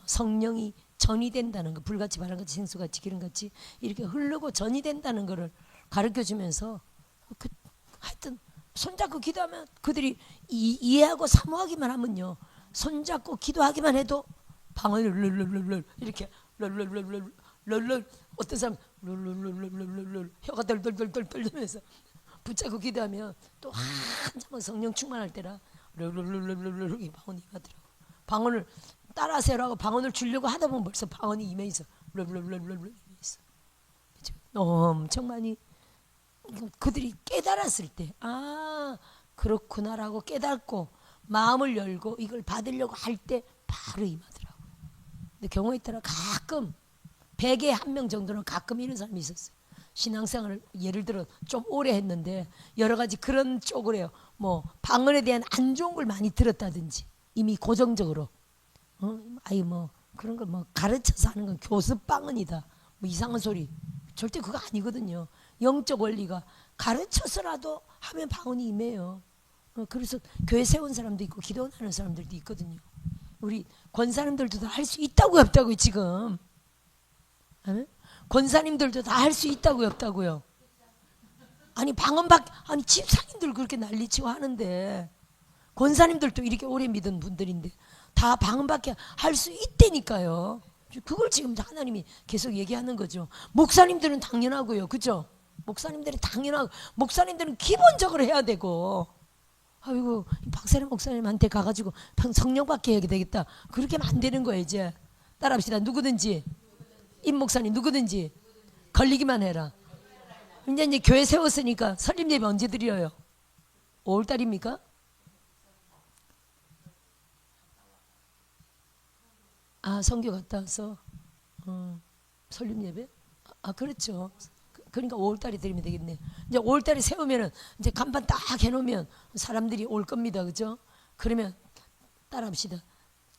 성령이 전이 된다는 거, 불같이 바람같이 생수같이 기름같이 이렇게 흐르고 전이 된다는 거를 가르쳐주면서 하여튼 손잡고 기도하면 그들이 이해하고 사모하기만 하면요, 손잡고 기도하기만 해도 방언을 룰룰룰룰 이렇게 룰룰룰룰, 어떤 사람 룰룰룰룰룰 혀가 덜덜덜덜 떨면서 붙잡고 기도하면 또 한참 성령 충만할 때라 룰룰룰룰룰 방언이 임하더라고. 방언을 따라하세요라고 방언을 주려고 하다 보면 벌써 방언이 임해 있어. 룰룰룰룰 있어. 엄청 많이. 그들이 깨달았을 때, 그렇구나라고 깨닫고 마음을 열고 이걸 받으려고 할 때 바로 임하더라고. 근데 경우에 따라 가끔 100에 1명 정도는 가끔 이런 사람이 있었어요. 신앙생활을 예를 들어 좀 오래 했는데 여러 가지 그런 쪽으로 해요. 뭐 방언에 대한 안 좋은 걸 많이 들었다든지 이미 고정적으로 뭐 그런 걸 뭐 가르쳐서 하는 건 교습 방언이다, 뭐 이상한 소리, 절대 그거 아니거든요. 영적 원리가 가르쳐서라도 하면 방언이 임해요. 그래서 교회 세운 사람도 있고 기도하는 사람들도 있거든요. 우리 권사님들도 다 할 수 있다고요, 없다고요? 지금 권사님들도 다 할 수 있다고요, 없다고요? 아니 아니 집사님들 그렇게 난리치고 하는데 권사님들도 이렇게 오래 믿은 분들인데 다 방언밖에 할 수 있다니까요. 그걸 지금 하나님이 계속 얘기하는 거죠. 목사님들은 당연하고요, 그죠? 목사님들은 당연하고, 목사님들은 기본적으로 해야 되고, 아이고 박사님 목사님한테 가가지고 성령 받게 해야 되겠다, 그렇게 하면 안 되는 거예요. 이제 따라합시다. 누구든지, 임 목사님 누구든지 걸리기만 해라. 이제 교회 세웠으니까 설립 예배 언제 드려요? 5월달입니까? 선교 갔다 와서 설립 예배? 그렇죠. 그러니까 5월달에 드리면 되겠네. 이제 5월달에 세우면은 이제 간판 딱 해놓으면 사람들이 올 겁니다. 그죠? 그러면 따라합시다.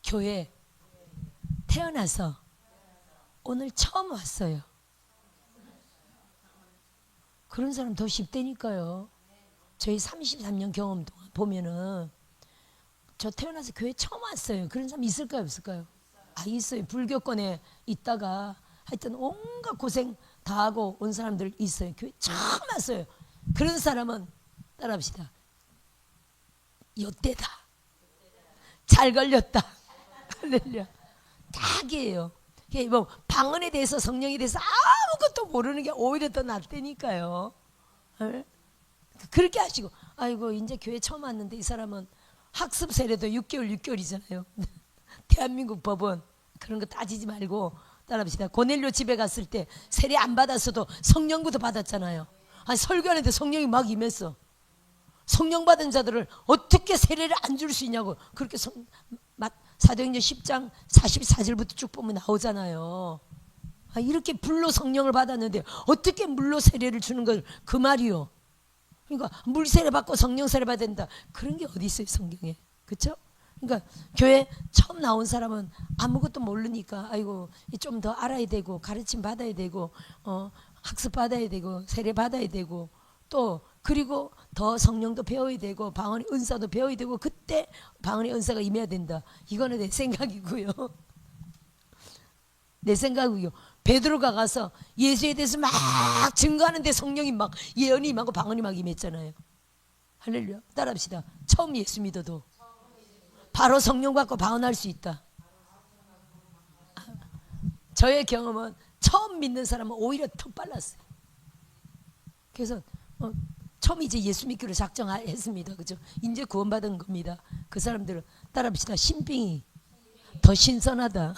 교회 태어나서 오늘 처음 왔어요. 그런 사람 더 쉽다니까요. 저희 33년 경험 동안 보면은 저 태어나서 교회 처음 왔어요. 그런 사람 있을까요, 없을까요? 있어요. 불교권에 있다가 하여튼 온갖 고생 다 하고 온 사람들 있어요. 교회 처음 왔어요. 그런 사람은 따라합시다. 요때다. 잘 걸렸다. 할렐루야. 딱이에요. 뭐 방언에 대해서 성령에 대해서 아무것도 모르는 게 오히려 더 낫다니까요. 그렇게 하시고 아이고 이제 교회 처음 왔는데 이 사람은 학습 세례도 6개월이잖아요. 대한민국 법원 그런 거 따지지 말고 따라합시다. 고넬료 집에 갔을 때 세례 안 받았어도 성령부터 받았잖아요. 설교하는데 성령이 막 임했어. 성령 받은 자들을 어떻게 세례를 안 줄 수 있냐고 그렇게 사도행전 10장 44절부터 쭉 보면 나오잖아요. 이렇게 불로 성령을 받았는데 어떻게 물로 세례를 주는 걸 그 말이요. 그러니까 물 세례 받고 성령 세례 받아야 된다. 그런 게 어디 있어요 성경에. 그렇죠? 그러니까 교회 처음 나온 사람은 아무것도 모르니까 아이고 좀 더 알아야 되고 가르침 받아야 되고 학습 받아야 되고 세례 받아야 되고 또 그리고 더 성령도 배워야 되고 방언의 은사도 배워야 되고 그때 방언의 은사가 임해야 된다. 이거는 내 생각이고요. 내 생각이고요. 베드로가 가서 예수에 대해서 막 증거하는데 성령이 막 예언이 임하고 방언이 막 임했잖아요. 할렐루야. 따라합시다. 처음 예수 믿어도 바로 성령 받고 방언할 수 있다. 저의 경험은 처음 믿는 사람은 오히려 더 빨랐어요. 그래서 처음 이제 예수 믿기로 작정했습니다. 그죠? 이제 구원받은 겁니다. 그 사람들은 따라합시다. 신빙이 더 신선하다.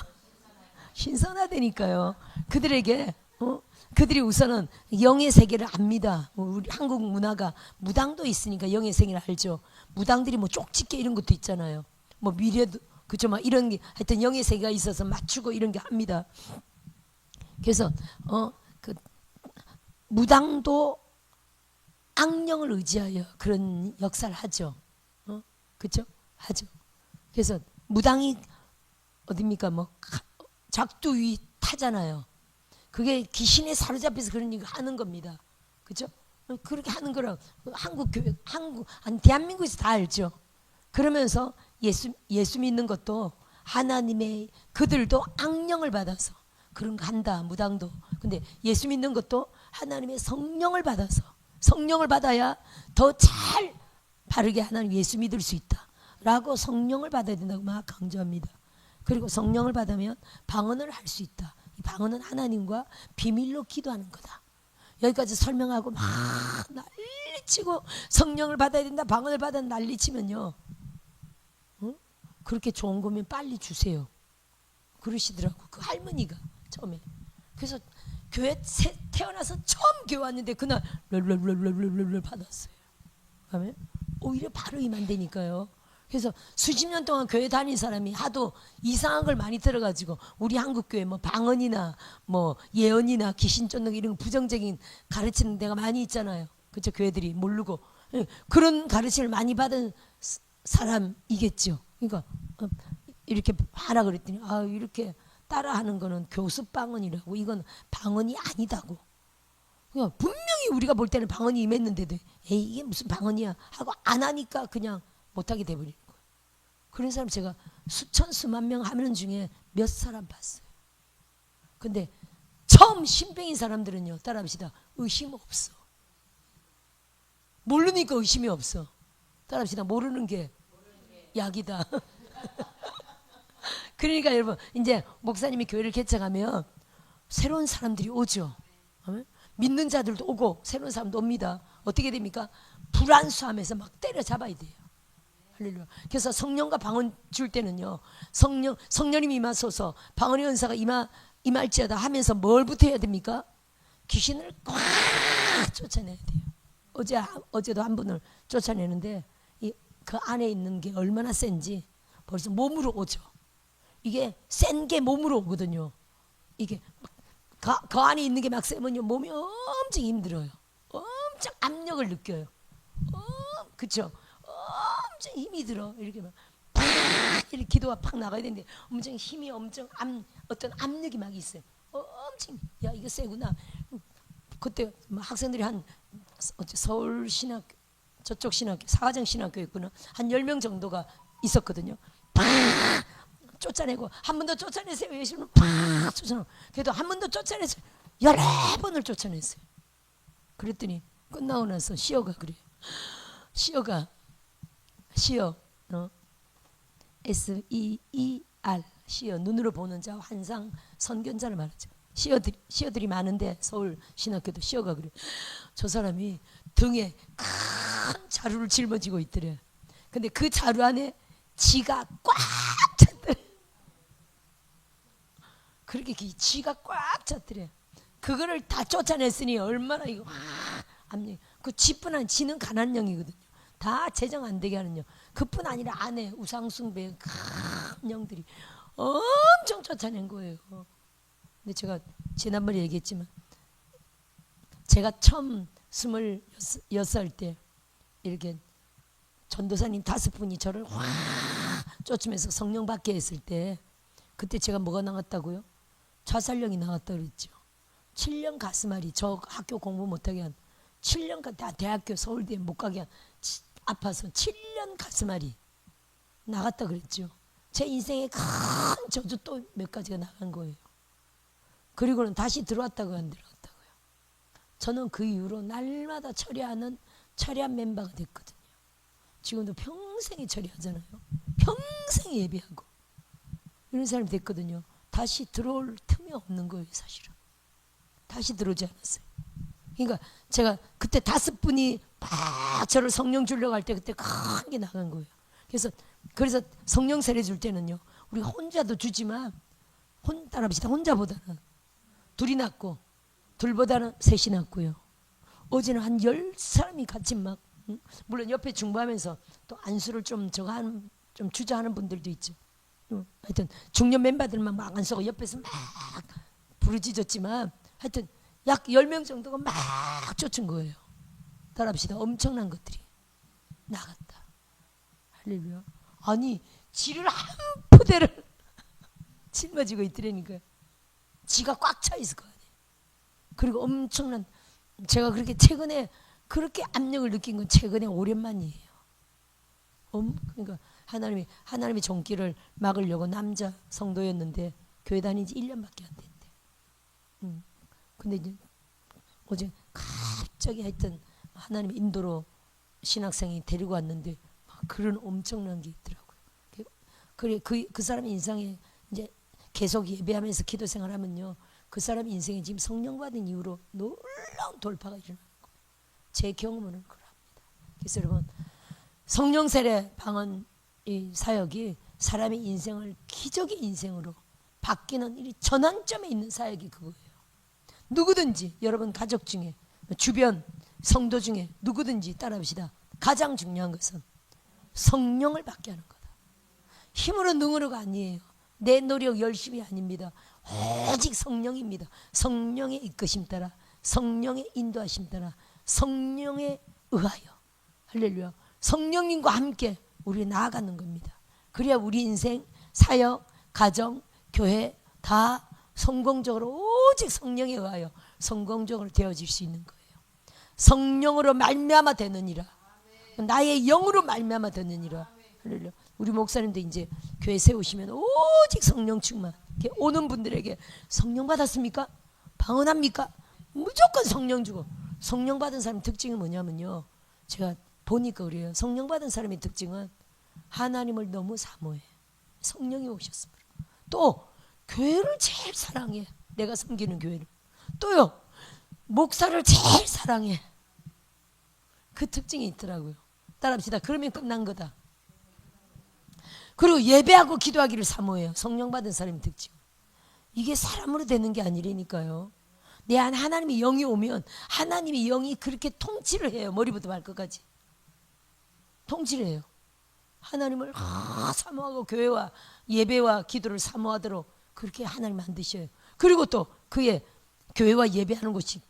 신선하다니까요. 그들에게 그들이 우선은 영의 세계를 압니다. 우리 한국 문화가 무당도 있으니까 영의 세계를 알죠. 무당들이 뭐 쪽집게 이런 것도 있잖아요. 뭐 미래도 그죠? 막 이런 게 하여튼 영의 세계가 있어서 맞추고 이런 게 합니다. 그래서 그 무당도 악령을 의지하여 그런 역사를 하죠. 그렇죠? 하죠. 그래서 무당이 어딥니까? 뭐 작두위 타잖아요. 그게 귀신에 사로잡혀서 그런 일을 하는 겁니다. 그렇죠? 그렇게 하는 거라 한국 교회, 대한민국에서 다 알죠. 그러면서 예수 믿는 것도 하나님의 그들도 악령을 받아서 그런 거 한다. 무당도. 근데 예수 믿는 것도 하나님의 성령을 받아서 성령을 받아야 더 잘 바르게 하나님 예수 믿을 수 있다 라고 성령을 받아야 된다고 막 강조합니다. 그리고 성령을 받으면 방언을 할 수 있다. 이 방언은 하나님과 비밀로 기도하는 거다. 여기까지 설명하고 막 난리치고 성령을 받아야 된다 방언을 받아 난리치면요 그렇게 좋은 거면 빨리 주세요 그러시더라고 그 할머니가 처음에. 그래서 교회 태어나서 처음 교회 왔는데 그날 롤롤롤롤롤롤 받았어요. 아멘. 오히려 바로 임한다니까요. 그래서 수십 년 동안 교회 다닌 사람이 하도 이상한 걸 많이 들어가지고 우리 한국 교회 뭐 방언이나 뭐 예언이나 귀신 쫓는 이런 부정적인 가르치는 데가 많이 있잖아요. 그렇죠? 교회들이 모르고 그런 가르침을 많이 받은 사람이겠죠. 그러니까 이렇게 하라 그랬더니 이렇게 따라하는 거는 교습 방언이라고 이건 방언이 아니다고. 그러니까 분명히 우리가 볼 때는 방언이 임했는데도 에이 이게 무슨 방언이야 하고 안 하니까 그냥 못하게 돼버리는 거예요. 그런 사람 제가 수천 수만 명 하는 중에 몇 사람 봤어요. 근데 처음 신병인 사람들은요 따라합시다. 의심 없어. 모르니까 의심이 없어. 따라합시다. 모르는 게 약이다. 그러니까 여러분 이제 목사님이 교회를 개척하면 새로운 사람들이 오죠. 믿는 자들도 오고 새로운 사람도 옵니다. 어떻게 됩니까? 불안수하면서 막 때려잡아야 돼요. 할렐루야. 그래서 성령과 방언 줄 때는요 성령님이 임하소서 방언의 은사가 임할지어다 하면서 뭘부터 해야 됩니까? 귀신을 꽉 쫓아내야 돼요. 어제도 한 분을 쫓아내는데 그 안에 있는 게 얼마나 센지 벌써 몸으로 오죠. 이게 센 게 몸으로 오거든요. 이게 그 안에 있는 게 막 세면요 몸이 엄청 힘들어요. 엄청 압력을 느껴요. 그쵸? 엄청 힘이 들어. 이렇게 막 이렇게 기도가 팍 나가야 되는데 엄청 힘이 엄청 어떤 압력이 막 있어요. 엄청 야 이거 세구나. 그때 학생들이 한 서울 신학교 저쪽 신학교 사가정 신학교였구나. 한 10명 정도가 있었거든요. 팍 쫓아내고 한 번 더 쫓아내세요. 예수는 팍 쫓아내고 그래도 한 번 더 쫓아내세요. 11번을 쫓아냈어요. 그랬더니 끝나고 나서 시어가 그래요. 시어 SEER 시어 눈으로 보는 자 환상 선견자를 말하죠. 시어들이 많은데 서울 신학교도 시어가 그래. 저 사람이 등에 큰 자루를 짊어지고 있더래. 근데 그 자루 안에 지가 꽉 찼더래. 그렇게 지가 꽉 찼더래. 그거를 다 쫓아냈으니 얼마나 이거 압력. 그 지뿐 지는 가난한 영이거든요. 다 제정 안 되게 하는 영. 그뿐 아니라 안에 우상숭배 큰 영들이 엄청 쫓아낸 거예요. 근데 제가 지난번에 얘기했지만 제가 처음 26살 때 이렇게 전도사님 5분이 저를 확 쫓으면서 성령 받게 했을 때 그때 제가 뭐가 나왔다고요? 자살령이 나왔다 그랬죠. 7년 가슴앓이 저 학교 공부 못하게 한 7년 다 대학교 서울대에 못 가게 한 아파서 7년 가슴앓이 나갔다 그랬죠. 제 인생에 큰 저주 또 몇 가지가 나간 거예요. 그리고는 다시 들어왔다고 안 들어왔다고요. 저는 그 이후로 날마다 처리하는 처리한 멤버가 됐거든요. 지금도 평생에 처리하잖아요. 평생 예배하고 이런 사람이 됐거든요. 다시 들어올 틈이 없는 거예요. 사실은 다시 들어오지 않았어요. 그러니까 제가 그때 5분이 막 저를 성령 주려고 할 때 그때 큰 게 나간 거예요. 그래서 성령 세례 줄 때는요. 우리 혼자도 주지만 따라합시다. 혼자보다는 둘이 낫고 둘보다는 셋이 낫고요. 어제는 한 10사람이 같이 막 물론 옆에 중보하면서 또 안수를 좀 주저하는 분들도 있죠. 하여튼 중년 멤버들만 막 안 쓰고 옆에서 막 부르짖었지만 하여튼 약 10명 정도가 막 쫓은 거예요. 따라합시다. 엄청난 것들이 나갔다. 할렐루야. 아니 지를 한 푸대를 짊어지고 있더라니까요. 지가 꽉 차 있을 거 아니에요. 그리고 엄청난 제가 그렇게 최근에 그렇게 압력을 느낀 건 최근에 오랜만이에요. 그러니까 하나님의 종길을 막으려고 남자 성도였는데 교회 다닌 지 1년밖에 안 됐대. 근데 이제 어제 갑자기 하여튼 하나님의 인도로 신학생이 데리고 왔는데 그런 엄청난 게 있더라고요. 그래 그 사람의 인생에 이제 계속 예배하면서 기도 생활하면요. 그 사람의 인생에 지금 성령 받은 이후로 놀라운 돌파가 일어나는 거예요. 제 경험은 그럽니다. 그래서 여러분 성령 세례 방언 이 사역이 사람의 인생을 기적의 인생으로 바뀌는 이 전환점에 있는 사역이 그거예요. 누구든지 여러분 가족 중에 주변 성도 중에 누구든지 따라합시다. 가장 중요한 것은 성령을 받게 하는 거다. 힘으로 능으로가 아니에요. 내 노력 열심이 아닙니다. 오직 성령입니다. 성령의 이끄심 따라 성령의 인도하심 따라 성령에 의하여 할렐루야. 성령님과 함께 우리 나아가는 겁니다. 그래야 우리 인생, 사역, 가정, 교회 다 성공적으로 오직 성령에 의하여 성공적으로 되어질 수 있는 거예요. 성령으로 말미암아 되느니라. 나의 영으로 말미암아 되느니라. 할렐루야. 우리 목사님도 이제 교회 세우시면 오직 성령 충만. 오는 분들에게 성령 받았습니까? 방언합니까? 무조건 성령 주고. 성령 받은 사람 특징이 뭐냐면요. 제가 보니까 그래요. 성령 받은 사람의 특징은 하나님을 너무 사모해. 성령이 오셨습니다. 또 교회를 제일 사랑해. 내가 섬기는 교회를. 또요. 목사를 제일 사랑해. 그 특징이 있더라고요. 따라합시다. 그러면 끝난 거다. 그리고 예배하고 기도하기를 사모해요. 성령 받은 사람의 특징. 이게 사람으로 되는 게 아니라니까요. 내 안에 하나님의 영이 오면 하나님의 영이 그렇게 통치를 해요. 머리부터 발끝까지. 통치를 해요. 하나님을 사모하고 교회와 예배와 기도를 사모하도록 그렇게 하나님 만드셔요. 그리고 또 그의 교회와 예배하는 곳이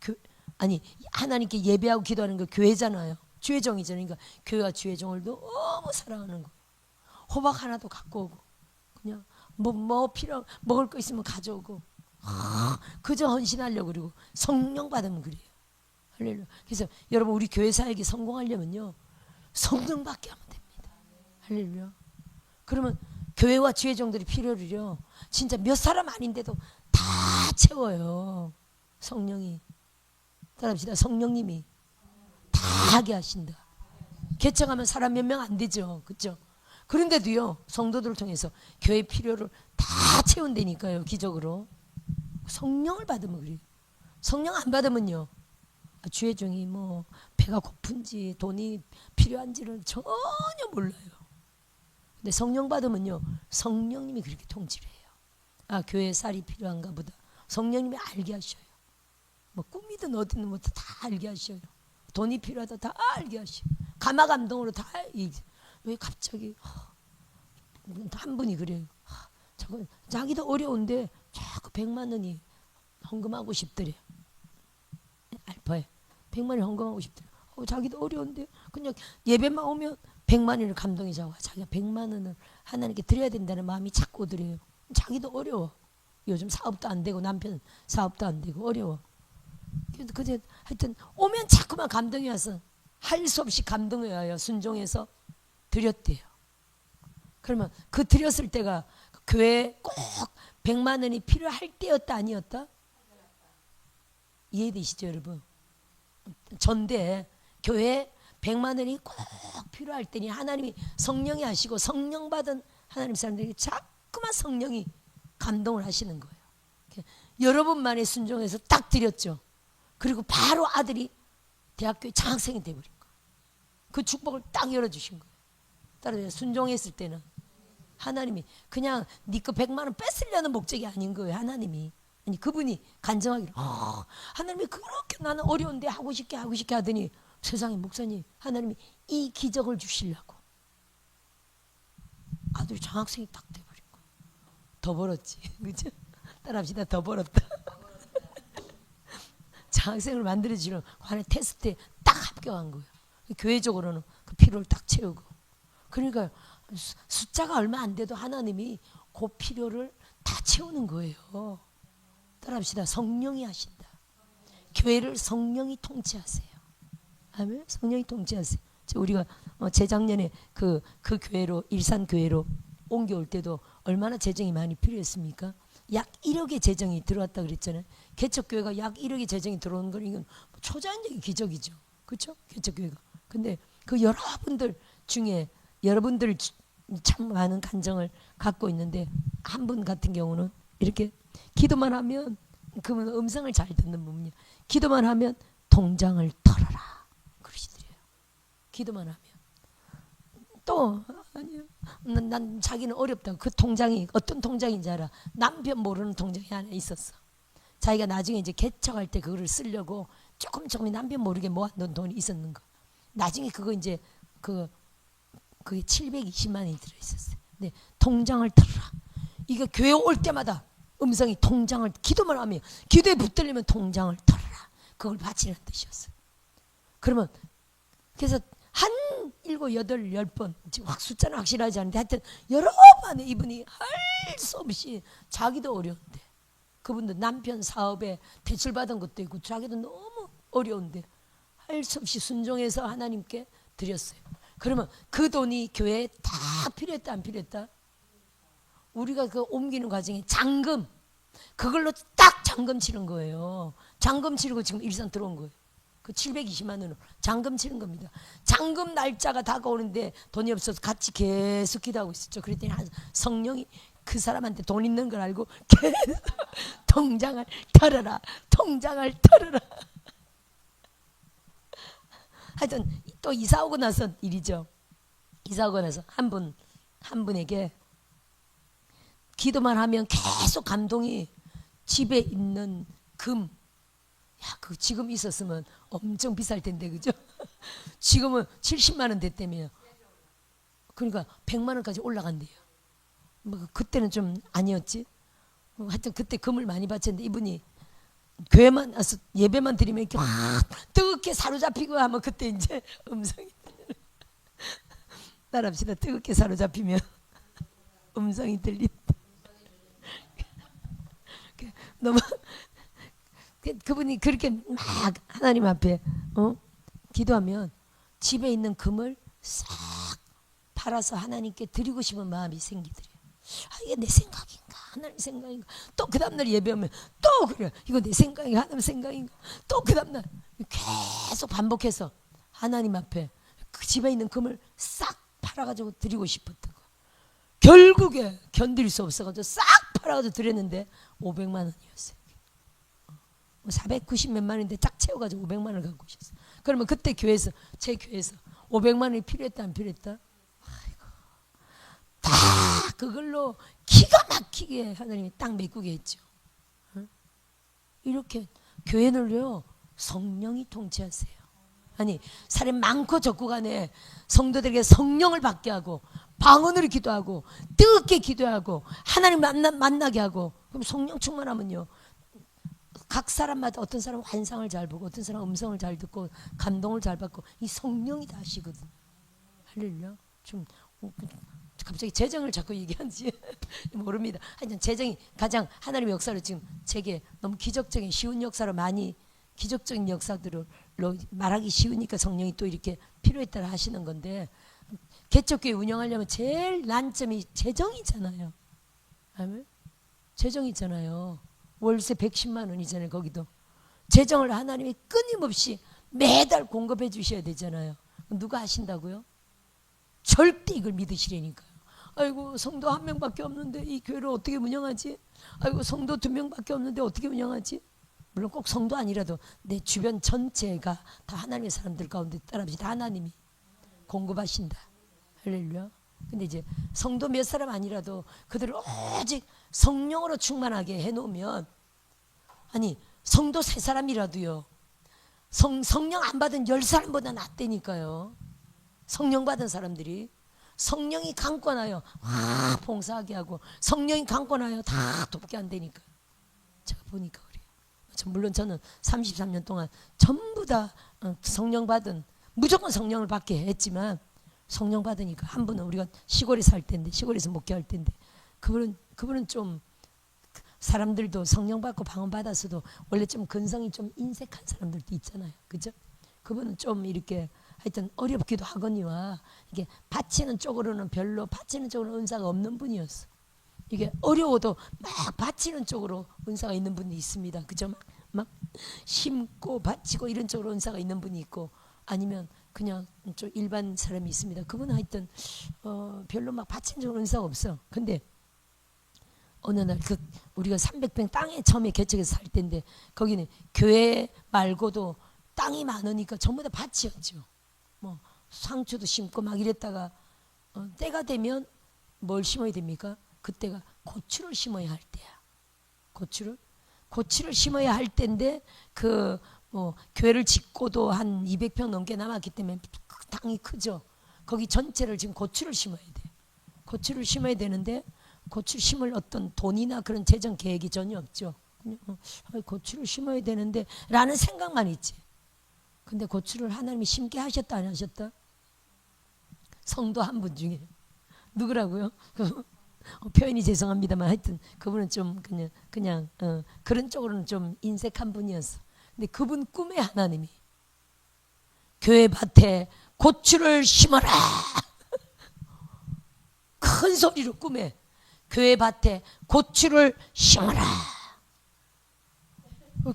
아니 하나님께 예배하고 기도하는 거 교회잖아요. 주의 종이잖아요. 그러니까 교회와 주의 종을 너무 사랑하는 거. 호박 하나도 갖고 오고 그냥 뭐 필요 먹을 거 있으면 가져오고 그저 헌신하려고 그러고 성령 받으면 그래요. 할렐루야. 그래서 여러분 우리 교회 사역이 성공하려면요 성령 받게 하면 됩니다. 할렐루야. 그러면 교회와 주의 종들이 필요를요 진짜 몇 사람 아닌데도 다 채워요. 성령이. 따라합시다. 성령님이 다 하게 하신다. 개척하면 사람 몇 명 안 되죠. 그렇죠? 그런데도요 성도들을 통해서 교회 필요를 다 채운다니까요. 기적으로. 성령을 받으면 그래요. 성령 안 받으면요 주의 종이 뭐 배가 고픈지 돈이 필요한지를 전혀 몰라요. 근데 성령 받으면요 성령님이 그렇게 통치를 해요. 아 교회에 쌀이 필요한가 보다. 성령님이 알게 하셔요. 뭐 꿈이든 어디든 뭐 다 알게 하셔요. 돈이 필요하다 다 알게 하셔요. 가마 감동으로 다 왜 갑자기 한 분이 그래요. 자기도 어려운데 자꾸 100만 원이 헌금하고 싶더래요. 알파에 100만 원이 헌금하고 싶더래요. 자기도 어려운데 그냥 예배만 오면 100만 원을 감동이 잡아. 자기가 100만 원을 하나님께 드려야 된다는 마음이 자꾸 오더래요. 자기도 어려워. 요즘 사업도 안 되고 남편 사업도 안 되고 어려워. 그제 하여튼 오면 자꾸만 감동이 와서 할 수 없이 감동이 와요. 순종해서 드렸대요. 그러면 그 드렸을 때가 교회에 꼭 100만 원이 필요할 때였다 아니었다? 이해되시죠 여러분? 전대 교회에 100만 원이 꼭 필요할 때니 하나님이 성령이 하시고 성령 받은 하나님 사람들이 자꾸만 성령이 감동을 하시는 거예요. 여러분만의 순종해서 딱 드렸죠. 그리고 바로 아들이 대학교에 장학생이 돼버린 거예요. 그 축복을 딱 열어주신 거예요. 따라서 순종했을 때는 하나님이 그냥 네 거 100만 원 뺏으려는 목적이 아닌 거예요. 하나님이. 아니 그분이 간증하기를 하나님이 그렇게 나는 어려운데 하고 싶게 하더니 세상에 목사님 하나님이 이 기적을 주시려고 아들이 장학생이 딱 돼버린 거예요. 더 벌었지. 그죠? 따라합시다. 더 벌었다. 장학생을 만들어주려고 하나의 테스트에 딱 합격한 거예요. 교회적으로는 그 필요를 딱 채우고. 그러니까 숫자가 얼마 안 돼도 하나님이 그 필요를 다 채우는 거예요. 따라합시다. 성령이 하신다. 교회를 성령이 통치하세요. 아멘. 성령이 통치하세요. 우리가 재작년에 그 교회로 일산 교회로 옮겨올 때도 얼마나 재정이 많이 필요했습니까? 약 1억의 재정이 들어왔다 그랬잖아요. 개척교회가 약 1억의 재정이 들어오는 건 이건 초자연적인 기적이죠. 그렇죠? 개척교회가. 근데 그 여러분들 중에 여러분들 참 많은 간정을 갖고 있는데 한 분 같은 경우는 이렇게 기도만 하면 그분 음성을 잘 듣는 분이요. 기도만 하면 통장을 털어라 그러시더래요. 기도만 하면. 또 아니요. 난 자기는 어렵다고. 그 통장이 어떤 통장인지 알아. 남편 모르는 통장이 하나 있었어. 자기가 나중에 이제 개척할 때 그거를 쓰려고 조금 남편 모르게 모아놓은 돈이 있었는 거. 나중에 그거 이제 그게 720만 원이 들어있었어요. 근데 통장을 털어라. 이거 교회 올 때마다 음성이 통장을 기도만 하면 기도에 붙들리면 통장을 털어라. 그걸 바치는 뜻이었어요. 그러면 그래서 한 7, 8, 10번 지금 숫자는 확실하지 않은데 하여튼 여러 번에 이분이 할 수 없이 자기도 어려운데 그분도 남편 사업에 대출받은 것도 있고 자기도 너무 어려운데 할 수 없이 순종해서 하나님께 드렸어요. 그러면 그 돈이 교회에 다 필요했다 안 필요했다? 우리가 그 옮기는 과정에 잔금 그걸로 딱 잔금 치른 거예요. 잔금 치르고 지금 일산 들어온 거예요. 그 720만 원으로 잔금 치른 겁니다. 잔금 날짜가 다가오는데 돈이 없어서 같이 계속 기도하고 있었죠. 그랬더니 성령이 그 사람한테 돈 있는 걸 알고 계속 통장을 털어라. 통장을 털어라. 하여튼 또 이사 오고 나서 일이죠. 이사 오고 나서 한 분에게 기도만 하면 계속 감동이 집에 있는 금. 야, 그 지금 있었으면 엄청 비쌀 텐데, 그죠? 지금은 70만 원 됐다며요. 그러니까 100만 원까지 올라간대요. 뭐 그때는 좀 아니었지. 하여튼 그때 금을 많이 바쳤는데 이분이 교회만 와서 예배만 드리면 이렇게 확 뜨겁게 사로잡히고 하면 그때 이제 음성이 따라합시다. 뜨겁게 사로잡히면 음성이 들린다. 너무 그분이 그렇게 막 하나님 앞에 기도하면 집에 있는 금을 싹 팔아서 하나님께 드리고 싶은 마음이 생기더래요. 이게 내 생각인가 하나님 생각인가. 또 그 다음날 예배하면 또 그래. 이거 내 생각인가 하나님 생각인가. 또 그 다음날 계속 반복해서 하나님 앞에 그 집에 있는 금을 싹 팔아가지고 드리고 싶었던 거. 결국에 견딜 수 없어가지고 싹 팔아가지고 드렸는데 500만 원이었어요. 490 몇만 원인데 딱 채워가지고 500만 원을 갖고 오셨어요. 그러면 그때 교회에서 제 교회에서 500만 원이 필요했다 안 필요했다? 아이고, 다 그걸로 기가 막히게 하나님이 딱 메꾸게 했죠. 이렇게 교회는요 성령이 통치하세요. 아니 사람 많고 적고 간에 성도들에게 성령을 받게 하고 방언으로 기도하고 뜨겁게 기도하고 하나님 만나게 하고. 그럼 성령 충만하면요 각 사람마다 어떤 사람은 환상을 잘 보고 어떤 사람은 음성을 잘 듣고 감동을 잘 받고 이 성령이 다 하시거든요. 할렐루야. 좀 갑자기 재정을 자꾸 얘기하는지 모릅니다. 하여튼 재정이 가장 하나님의 역사를 지금 제게 너무 기적적인 쉬운 역사로 많이 기적적인 역사들로 말하기 쉬우니까 성령이 또 이렇게 필요했다라 하시는 건데 개척교회 운영하려면 제일 난점이 재정이잖아요. 아멘. 재정이잖아요. 월세 110만 원이잖아요. 거기도 재정을 하나님이 끊임없이 매달 공급해 주셔야 되잖아요. 누가 하신다고요? 절대 이걸 믿으시라니까요. 아이고 성도 한 명밖에 없는데 이 교회를 어떻게 운영하지? 아이고 성도 2명밖에 없는데 어떻게 운영하지? 물론 꼭 성도 아니라도 내 주변 전체가 다 하나님의 사람들 가운데 따라붙이 다 하나님이 공급하신다. 할렐루야. 근데 이제 성도 몇 사람 아니라도 그들을 오직 성령으로 충만하게 해놓으면 아니 성도 3사람이라도요 성령 안 받은 10사람보다 낫다니까요. 성령 받은 사람들이 성령이 강권하여 와 봉사하게 하고 성령이 강권하여 다 돕게 한다니까요. 제가 보니까 그래요. 물론 저는 33년 동안 전부 다 성령 받은 무조건 성령을 받게 했지만 성령 받으니까 한 분은 우리가 시골에 살 텐데 시골에서 목회할 텐데 그분은 좀 사람들도 성령 받고 방언 받았어도 원래 좀 근성이 좀 인색한 사람들도 있잖아요. 그죠? 그분은 좀 이렇게 하여튼 어렵기도 하거니와 이게 바치는 쪽으로는 별로 바치는 쪽으로 은사가 없는 분이었어. 이게 어려워도 막 바치는 쪽으로 은사가 있는 분이 있습니다. 그죠? 막 심고 바치고 이런 쪽으로 은사가 있는 분이 있고 아니면 그냥 좀 일반 사람이 있습니다. 그분은 하여튼 별로 막 바치는 쪽으로 은사가 없어. 근데 어느 날 우리가 300평 땅에 처음에 개척해서 살 때인데 거기는 교회 말고도 땅이 많으니까 전부 다 밭이었죠. 뭐 상추도 심고 막 이랬다가 때가 되면 뭘 심어야 됩니까? 그때가 고추를 심어야 할 때야. 고추를 심어야 할 때인데 교회를 짓고도 한 200평 넘게 남았기 때문에 땅이 크죠. 거기 전체를 지금 고추를 심어야 돼. 고추를 심어야 되는데 고추를 심을 어떤 돈이나 그런 재정 계획이 전혀 없죠. 그냥 고추를 심어야 되는데 라는 생각만 있지. 근데 고추를 하나님이 심게 하셨다 안 하셨다? 성도 한 분 중에 누구라고요? 표현이 죄송합니다만 하여튼 그분은 좀 그냥 그런 쪽으로는 좀 인색한 분이었어. 근데 그분 꿈에 하나님이 교회 밭에 고추를 심어라. 큰 소리로 꿈에 교회 밭에 고추를 심어라.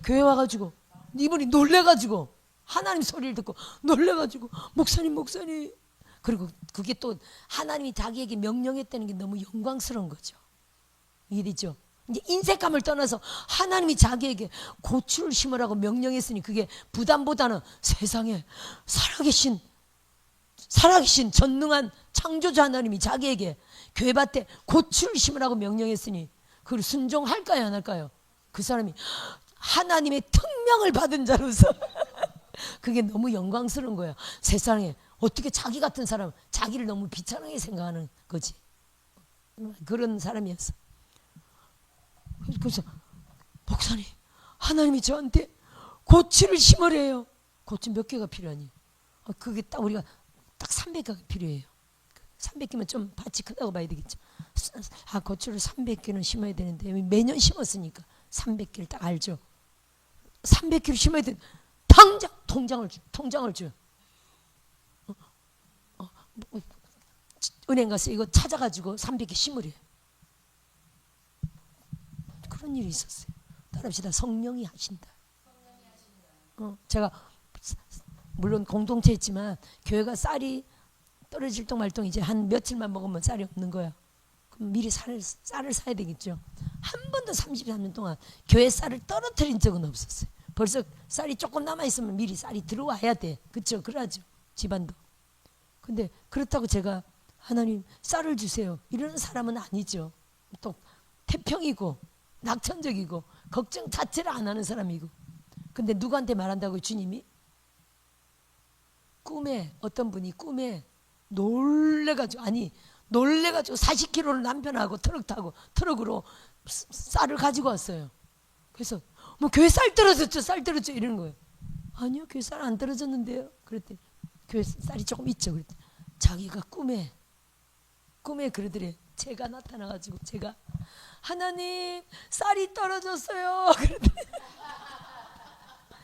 교회 와가지고 이분이 놀래가지고 하나님 소리를 듣고 놀래가지고 목사님 그리고 그게 또 하나님이 자기에게 명령했다는 게 너무 영광스러운 거죠. 이해되죠? 이제 인색감을 떠나서 하나님이 자기에게 고추를 심으라고 명령했으니 그게 부담보다는 세상에 살아계신 전능한 창조주 하나님이 자기에게 교회밭에 고추를 심으라고 명령했으니 그걸 순종할까요 안 할까요? 그 사람이 하나님의 특명을 받은 자로서 그게 너무 영광스러운 거예요. 세상에 어떻게 자기 같은 사람 자기를 너무 비참하게 생각하는 거지. 그런 사람이었어. 그래서 목사님 하나님이 저한테 고추를 심으래요. 고추 몇 개가 필요하니? 그게 딱 우리가 딱 300개가 필요해요. 300개면 좀 밭이 크다고 봐야 되겠죠. 고추를 300개는 심어야 되는데 매년 심었으니까 300개를 딱 알죠. 300개를 심어야 돼. 당장 통장을 줘. 은행 가서 이거 찾아가지고 300개 심으래. 그런 일이 있었어요. 따라합시다. 성령이 하신다. 제가 물론 공동체였지만 교회가 쌀이 떨어질 동 말동 이제 한 며칠만 먹으면 쌀이 없는 거야. 그럼 미리 쌀을 사야 되겠죠. 한 번도 33년 동안 교회 쌀을 떨어뜨린 적은 없었어요. 벌써 쌀이 조금 남아있으면 미리 쌀이 들어와야 돼. 그렇죠? 그러죠. 집안도. 근데 그렇다고 제가 하나님 쌀을 주세요 이러는 사람은 아니죠. 또 태평이고 낙천적이고 걱정 자체를 안 하는 사람이고. 근데 누구한테 말한다고 주님이? 꿈에 어떤 분이 꿈에 놀래가지고 40km를 남편하고 트럭 타고 트럭으로 쌀을 가지고 왔어요. 그래서 뭐 교회 쌀 떨어졌죠 이러는 거예요. 아니요 교회 쌀 안 떨어졌는데요. 그랬더니 교회 쌀이 조금 있죠. 그랬더니 자기가 꿈에 그러더래. 제가 나타나가지고 제가 하나님 쌀이 떨어졌어요. 그랬더니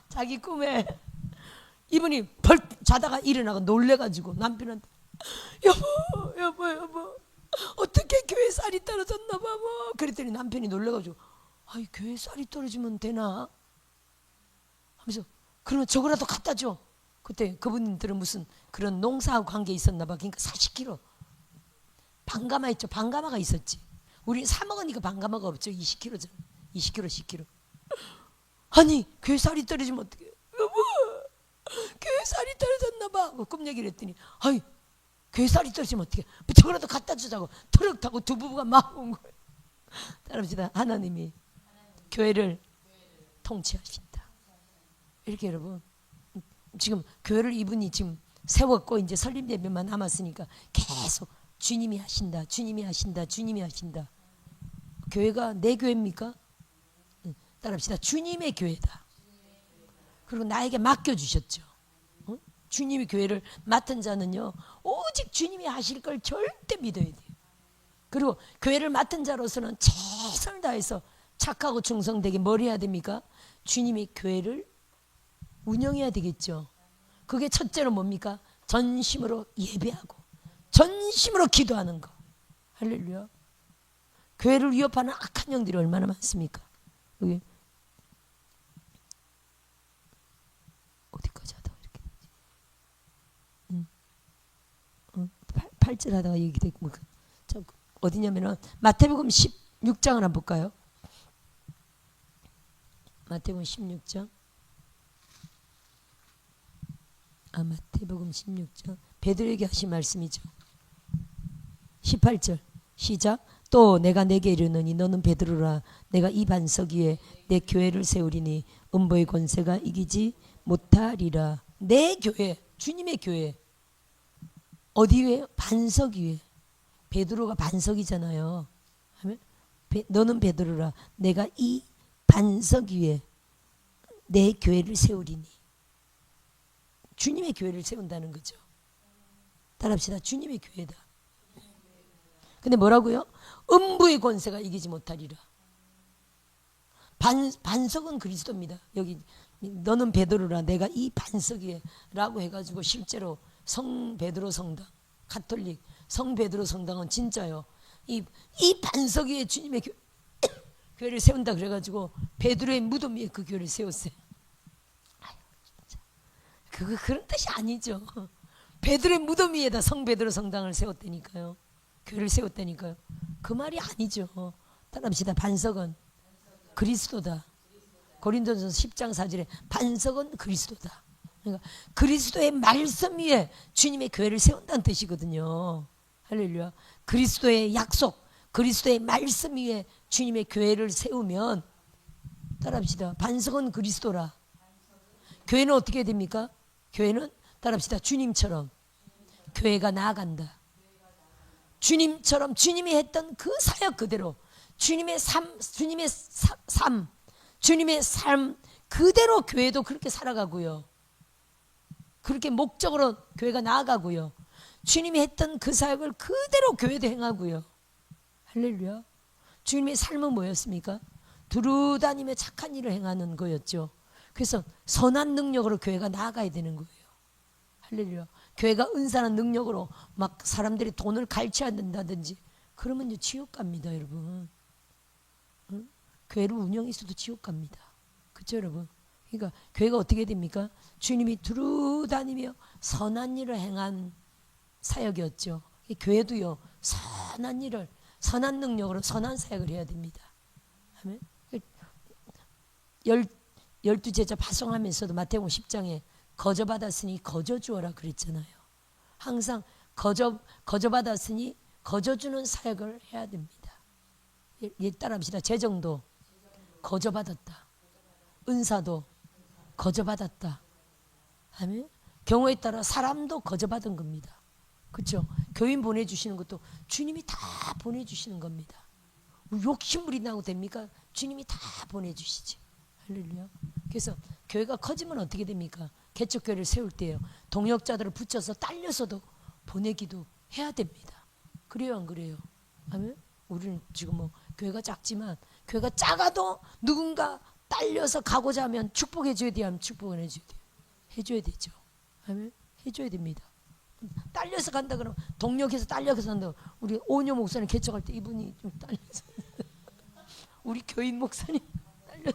자기 꿈에 이분이 벌 자다가 일어나고 놀래가지고 남편한테 여보 어떻게 교회 쌀이 떨어졌나 봐 뭐. 그랬더니 남편이 놀래가지고 아이 교회 쌀이 떨어지면 되나 하면서 그러면 저거라도 갖다 줘. 그때 그분들은 무슨 그런 농사하고 관계 있었나 봐. 그러니까 40kg 반가마 있죠. 반가마가 있었지. 우리 사 먹으니까 반가마가 없죠. 20kg잖아. 20kg 10kg. 아니 교회 쌀이 떨어지면 어떡해. 여보 교회 쌀이 떨어졌나 봐. 꿈 얘기를 했더니 아이 교회 쌀이 떨어지면 어떡해. 저거라도 갖다 주자고 트럭 타고 두 부부가 막 온 거예요. 따라합시다. 하나님이 교회를 통치하신다. 이렇게 여러분 지금 교회를 이분이 지금 세웠고 이제 설립 예배만 남았으니까 계속 주님이 하신다. 교회가 내 교회입니까? 따라합시다. 주님의 교회다. 그리고 나에게 맡겨주셨죠. 주님이 교회를 맡은 자는요 오직 주님이 하실 걸 절대 믿어야 돼요. 그리고 교회를 맡은 자로서는 최선을 다해서 착하고 충성되게 뭘 해야 됩니까? 주님이 교회를 운영해야 되겠죠. 그게 첫째로 뭡니까? 전심으로 예배하고 전심으로 기도하는 거. 할렐루야. 교회를 위협하는 악한 영들이 얼마나 많습니까? 여기 어디까지 하다가 이렇게 되지? 8절 하다가 얘기 됐고 어디냐면은 마태복음 16장을 한번 볼까요? 마태복음 16장. 마태복음 16장. 베드로에게 하신 말씀이죠. 18절 시작. 또 내가 내게 이르노니 너는 베드로라. 내가 이 반석 위에 내 교회를 세우리니 음부의 권세가 이기지 못하리라. 내 교회, 주님의 교회. 어디 위에? 반석 위에. 베드로가 반석이잖아요. 너는 베드로라. 내가 이 반석 위에 내 교회를 세우리니. 주님의 교회를 세운다는 거죠. 따라합시다. 주님의 교회다. 근데 뭐라고요? 음부의 권세가 이기지 못하리라. 반석은 그리스도입니다. 여기 너는 베드로라. 내가 이 반석 위에 라고 해가지고 실제로 성 베드로 성당, 가톨릭 성 베드로 성당은 진짜요. 이 반석 위에 주님의 교회를 세운다 그래가지고 베드로의 무덤 위에 그 교회를 세웠어요. 그런 뜻이 아니죠. 베드로의 무덤 위에다 성 베드로 성당을 세웠다니까요. 교회를 세웠다니까요. 그 말이 아니죠. 따라합시다. 반석은 그리스도다. 고린도전서 10장 4절에 반석은 그리스도다. 그러니까 그리스도의 말씀 위에 주님의 교회를 세운다는 뜻이거든요. 할렐루야. 그리스도의 약속, 그리스도의 말씀 위에 주님의 교회를 세우면 따라합시다. 반석은 그리스도라. 교회는 어떻게 됩니까? 교회는 따라합시다. 주님처럼 교회가 나아간다. 주님처럼 주님이 했던 그 사역 그대로 주님의 삶, 주님의 삶 그대로 교회도 그렇게 살아가고요. 그렇게 목적으로 교회가 나아가고요. 주님이 했던 그 사역을 그대로 교회도 행하고요. 할렐루야. 주님의 삶은 뭐였습니까? 두루 다니며 착한 일을 행하는 거였죠. 그래서 선한 능력으로 교회가 나아가야 되는 거예요. 할렐루야. 교회가 은사한 능력으로 막 사람들이 돈을 갈취한다든지 그러면 지옥 갑니다, 여러분. 응? 교회를 운영해서도 지옥 갑니다. 그렇죠, 여러분? 그러니까 교회가 어떻게 됩니까? 주님이 두루 다니며 선한 일을 행한 사역이었죠. 교회도요, 선한 일을, 선한 능력으로 선한 사역을 해야 됩니다. 아멘. 12제자 파송하면서도 마태복음 10장에 거저받았으니 거저주어라 그랬잖아요. 항상 거저받았으니 거저주는 사역을 해야 됩니다. 예, 따라합시다. 재정도 거저받았다. 은사도 거저받았다. 아멘. 경우에 따라 사람도 거저받은 겁니다. 그렇죠? 교인 보내주시는 것도 주님이 다 보내주시는 겁니다. 욕심부린다고 됩니까? 주님이 다 보내주시지. 할렐루야. 그래서 교회가 커지면 어떻게 됩니까? 개척교회를 세울 때요, 동역자들을 붙여서 딸려서도 보내기도 해야 됩니다. 그래요, 안 그래요? 아멘. 우리는 지금 뭐 교회가 작지만 교회가 작아도 누군가 딸려서 가고자 하면 축복해 줘야 돼요, 하면 축복을 해줘야 돼요. 해줘야 되죠. 아멘. 해줘야 됩니다. 딸려서 간다 그러면 동력해서 딸려서 간다. 우리 오녀 목사님 개척할 때 이분이 좀 딸려서 우리 교인 목사님 딸려.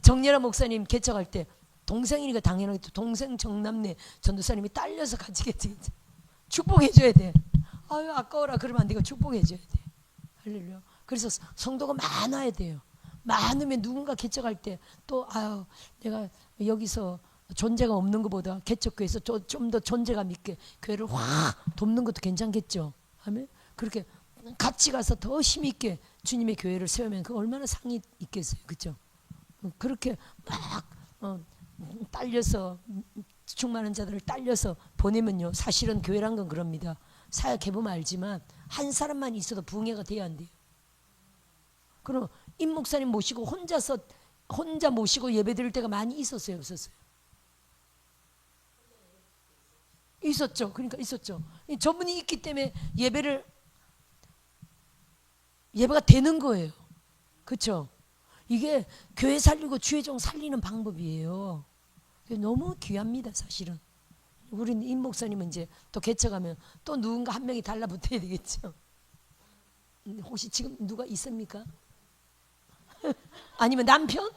정예라 목사님 개척할 때 동생이니까 당연하게 동생 정남네 전도사님이 딸려서 같이 개척했죠. 축복해줘야 돼. 아유 아까워라 그러면 안 되고 축복해줘야 돼. 할렐루야. 그래서 성도가 많아야 돼요. 많으면 누군가 개척할 때 또 아유 내가 여기서 존재가 없는 것보다 개척교회에서 좀 더 존재감 있게 교회를 확 돕는 것도 괜찮겠죠. 아멘. 그렇게 같이 가서 더 힘 있게 주님의 교회를 세우면 그 얼마나 상이 있겠어요. 그렇죠? 그렇게 막 딸려서 충만한 자들을 딸려서 보내면요, 사실은 교회란 건 그럽니다. 사역해보면 알지만 한 사람만 있어도 부흥회가 돼야 안 돼요. 그럼 임 목사님 모시고 혼자 모시고 예배 드릴 때가 많이 있었어요, 없었어요? 있었죠. 그러니까 있었죠. 저분이 있기 때문에 예배가 되는 거예요. 그렇죠? 이게 교회 살리고 주의 종 살리는 방법이에요. 너무 귀합니다, 사실은. 우리는 임 목사님은 이제 또 개척하면 또 누군가 한 명이 달라붙어야 되겠죠. 혹시 지금 누가 있습니까? 아니면 남편?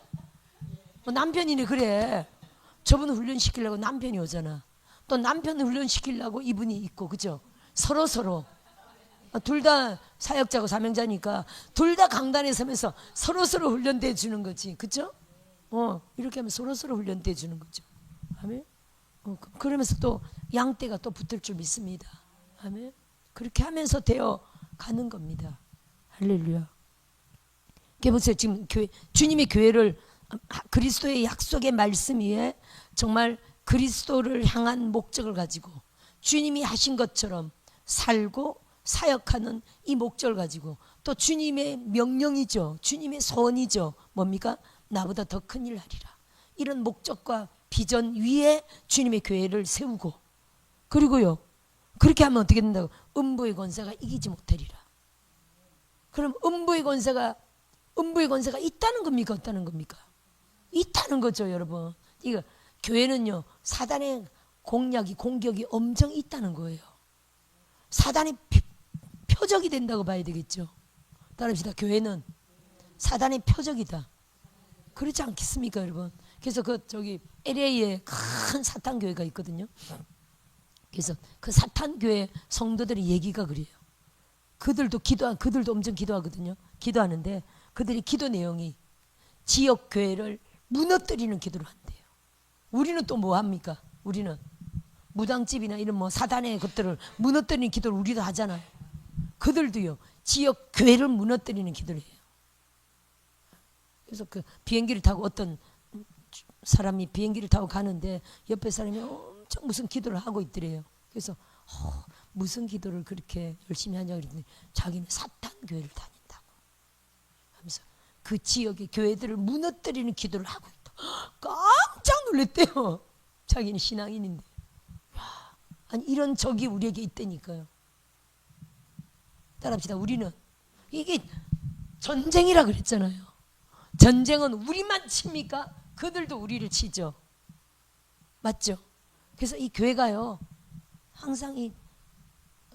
남편이네. 그래. 저분을 훈련시키려고 남편이 오잖아. 또 남편을 훈련시키려고 이분이 있고, 그죠? 서로 둘 다 사역자고 사명자니까 둘 다 강단에 서면서 서로 훈련돼 주는 거지, 그죠? 이렇게 하면 서로 훈련돼 주는 거죠. 아멘. 그러면서 또 양떼가 또 붙을 줄 믿습니다. 아멘. 그렇게 하면서 되어 가는 겁니다. 할렐루야. 보세요. 지금 주님의 교회를 그리스도의 약속의 말씀 위에 정말 그리스도를 향한 목적을 가지고 주님이 하신 것처럼 살고 사역하는 이 목적을 가지고 또 주님의 명령이죠. 주님의 소원이죠. 뭡니까? 나보다 더 큰 일 하리라. 이런 목적과 비전 위에 주님의 교회를 세우고, 그리고요, 그렇게 하면 어떻게 된다고? 음부의 권세가 이기지 못하리라. 그럼 음부의 권세가 있다는 겁니까? 없다는 겁니까? 있다는 거죠, 여러분. 이거 교회는요, 사단의 공격이 엄청 있다는 거예요. 사단의 표적이 된다고 봐야 되겠죠. 따라합시다. 교회는 사단의 표적이다. 그렇지 않겠습니까, 여러분? 그래서 저기 LA에 큰 사탄 교회가 있거든요. 그래서 그 사탄 교회 성도들의 얘기가 그래요. 그들도 엄청 기도하거든요. 기도하는데 그들이 기도 내용이 지역 교회를 무너뜨리는 기도를 한대요. 우리는 또 뭐 합니까? 우리는 무당집이나 이런 뭐 사단의 것들을 무너뜨리는 기도를 우리도 하잖아요. 그들도요, 지역 교회를 무너뜨리는 기도를 해요. 그래서 그 비행기를 타고 어떤 사람이 비행기를 타고 가는데 옆에 사람이 엄청 무슨 기도를 하고 있더래요. 그래서 무슨 기도를 그렇게 열심히 하냐고 그랬더니 자기는 사탄 교회를 다닌다고 하면서 그 지역의 교회들을 무너뜨리는 기도를 하고 있다. 깜짝 놀랐대요. 자기는 신앙인인데. 아니 이런 적이 우리에게 있다니까요. 따라합시다. 우리는 이게 전쟁이라 그랬잖아요. 전쟁은 우리만 칩니까? 그들도 우리를 치죠. 맞죠? 그래서 이 교회가요 항상 이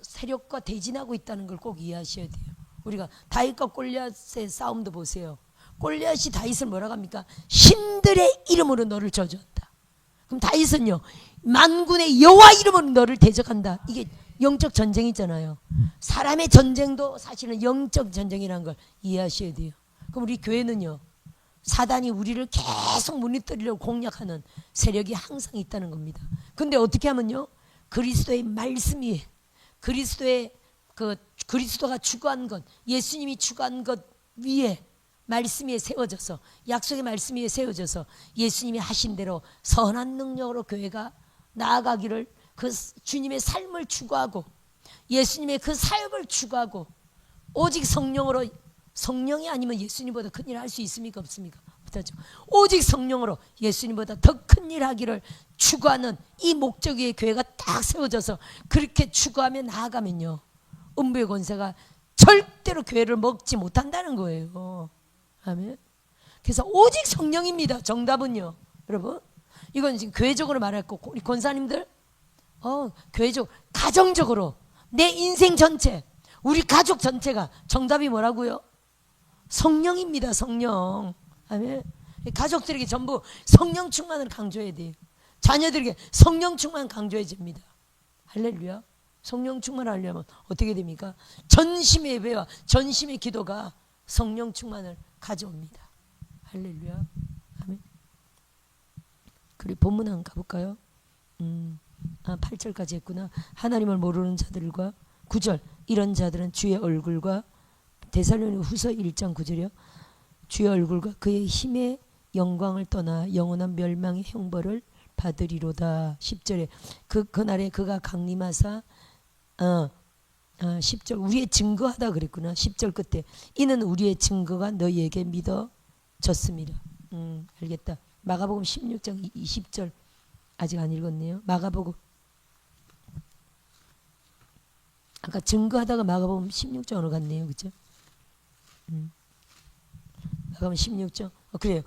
세력과 대진하고 있다는 걸 꼭 이해하셔야 돼요. 우리가 다윗과 골리앗의 싸움도 보세요. 골리앗이 다윗을 뭐라고 합니까? 신들의 이름으로 너를 저주한다. 그럼 다윗은요 만군의 여호와 이름으로 너를 대적한다. 이게 영적 전쟁이잖아요. 사람의 전쟁도 사실은 영적 전쟁이라는 걸 이해하셔야 돼요. 그럼 우리 교회는요 사단이 우리를 계속 무너뜨리려고 공략하는 세력이 항상 있다는 겁니다. 근데 어떻게 하면요 그리스도의 말씀이 그리스도가 추구한 것, 예수님이 추구한 것 위에 말씀 위에 세워져서 약속의 말씀 위에 세워져서 예수님이 하신 대로 선한 능력으로 교회가 나아가기를 그 주님의 삶을 추구하고 예수님의 그 사역을 추구하고 오직 성령이 아니면 예수님보다 큰 일 할 수 있습니까? 없습니까? 못하죠. 오직 성령으로 예수님보다 더 큰 일 하기를 추구하는 이 목적 위에 교회가 딱 세워져서 그렇게 추구하며 나아가면요 음부의 권세가 절대로 교회를 먹지 못한다는 거예요. 아멘. 그래서 오직 성령입니다. 정답은요 여러분 이건 지금 교회적으로 말했고 우리 권사님들 교회적 가정적으로 내 인생 전체 우리 가족 전체가 정답이 뭐라고요? 성령입니다. 성령. 아멘. 가족들에게 전부 성령 충만을 강조해야 돼요. 자녀들에게 성령 충만 강조해야 됩니다. 할렐루야. 성령 충만하려면 어떻게 됩니까? 전심의 예배와 전심의 기도가 성령 충만을 가져옵니다. 할렐루야. 아멘. 그리고 본문 한번 가볼까요? 8절까지 했구나. 하나님을 모르는 자들과 9절 이런 자들은 주의 얼굴과 데살로니가 후서 1장 9절이요. 주의 얼굴과 그의 힘의 영광을 떠나 영원한 멸망의 형벌을 받으리로다. 10절에 그날에 그가 강림하사 10절 우리의 증거하다 그랬구나. 10절 끝에 이는 우리의 증거가 너희에게 믿어졌습니다. 알겠다. 마가복음 16장 20절 아직 안 읽었네요. 마가복음 아까 증거하다가 마가복음 16장으로 갔네요. 그렇죠? 마가복음 16장 그래요.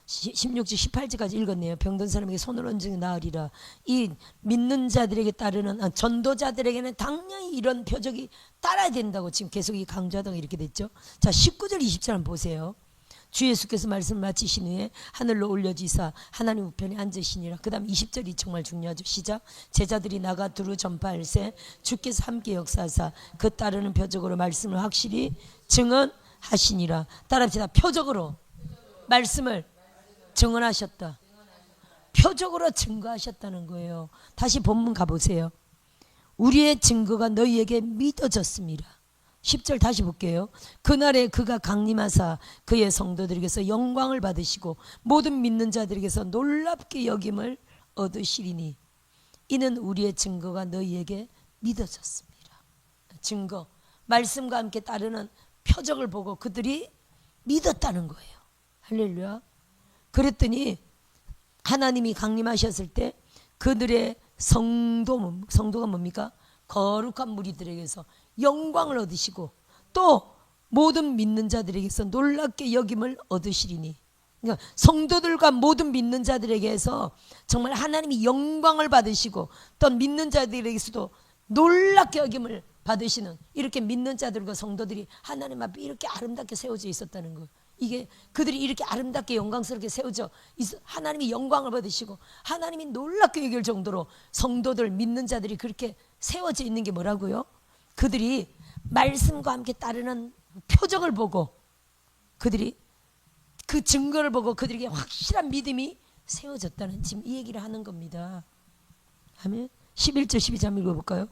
16절 18절까지 읽었네요. 병든 사람에게 손을 얹으니 나으리라. 이 믿는 자들에게 따르는 전도자들에게는 당연히 이런 표적이 따라야 된다고 지금 계속 이 강조하다가 이렇게 됐죠. 자 19절 20절 한번 보세요. 주 예수께서 말씀을 마치신 후에 하늘로 올려지사 하나님 우편에 앉으시니라. 그 다음 20절이 정말 중요하죠. 시작. 제자들이 나가 두루 전파할세 주께서 함께 역사하사 그 따르는 표적으로 말씀을 확실히 증언하시니라. 따라합시다. 표적으로 말씀을 증언하셨다. 표적으로 증거하셨다는 거예요. 다시 본문 가보세요. 우리의 증거가 너희에게 믿어졌습니다. 10절 다시 볼게요. 그날에 그가 강림하사 그의 성도들에게서 영광을 받으시고 모든 믿는 자들에게서 놀랍게 여김을 얻으시리니 이는 우리의 증거가 너희에게 믿어졌습니다. 증거, 말씀과 함께 따르는 표적을 보고 그들이 믿었다는 거예요. 할렐루야. 그랬더니 하나님이 강림하셨을 때 그들의 성도가 뭡니까? 거룩한 무리들에게서 영광을 얻으시고 또 모든 믿는 자들에게서 놀랍게 여김을 얻으시리니 그러니까 성도들과 모든 믿는 자들에게서 정말 하나님이 영광을 받으시고 또 믿는 자들에게서도 놀랍게 여김을 받으시는 이렇게 믿는 자들과 성도들이 하나님 앞에 이렇게 아름답게 세워져 있었다는 거예요. 이게 그들이 이렇게 아름답게 영광스럽게 세워져 하나님이 영광을 받으시고 하나님이 놀랍게 여길 정도로 성도들 믿는 자들이 그렇게 세워져 있는 게 뭐라고요? 그들이 말씀과 함께 따르는 표적을 보고 그들이 그 증거를 보고 그들에게 확실한 믿음이 세워졌다는 지금 이 얘기를 하는 겁니다. 아멘. 11절 12절 한번 읽어볼까요?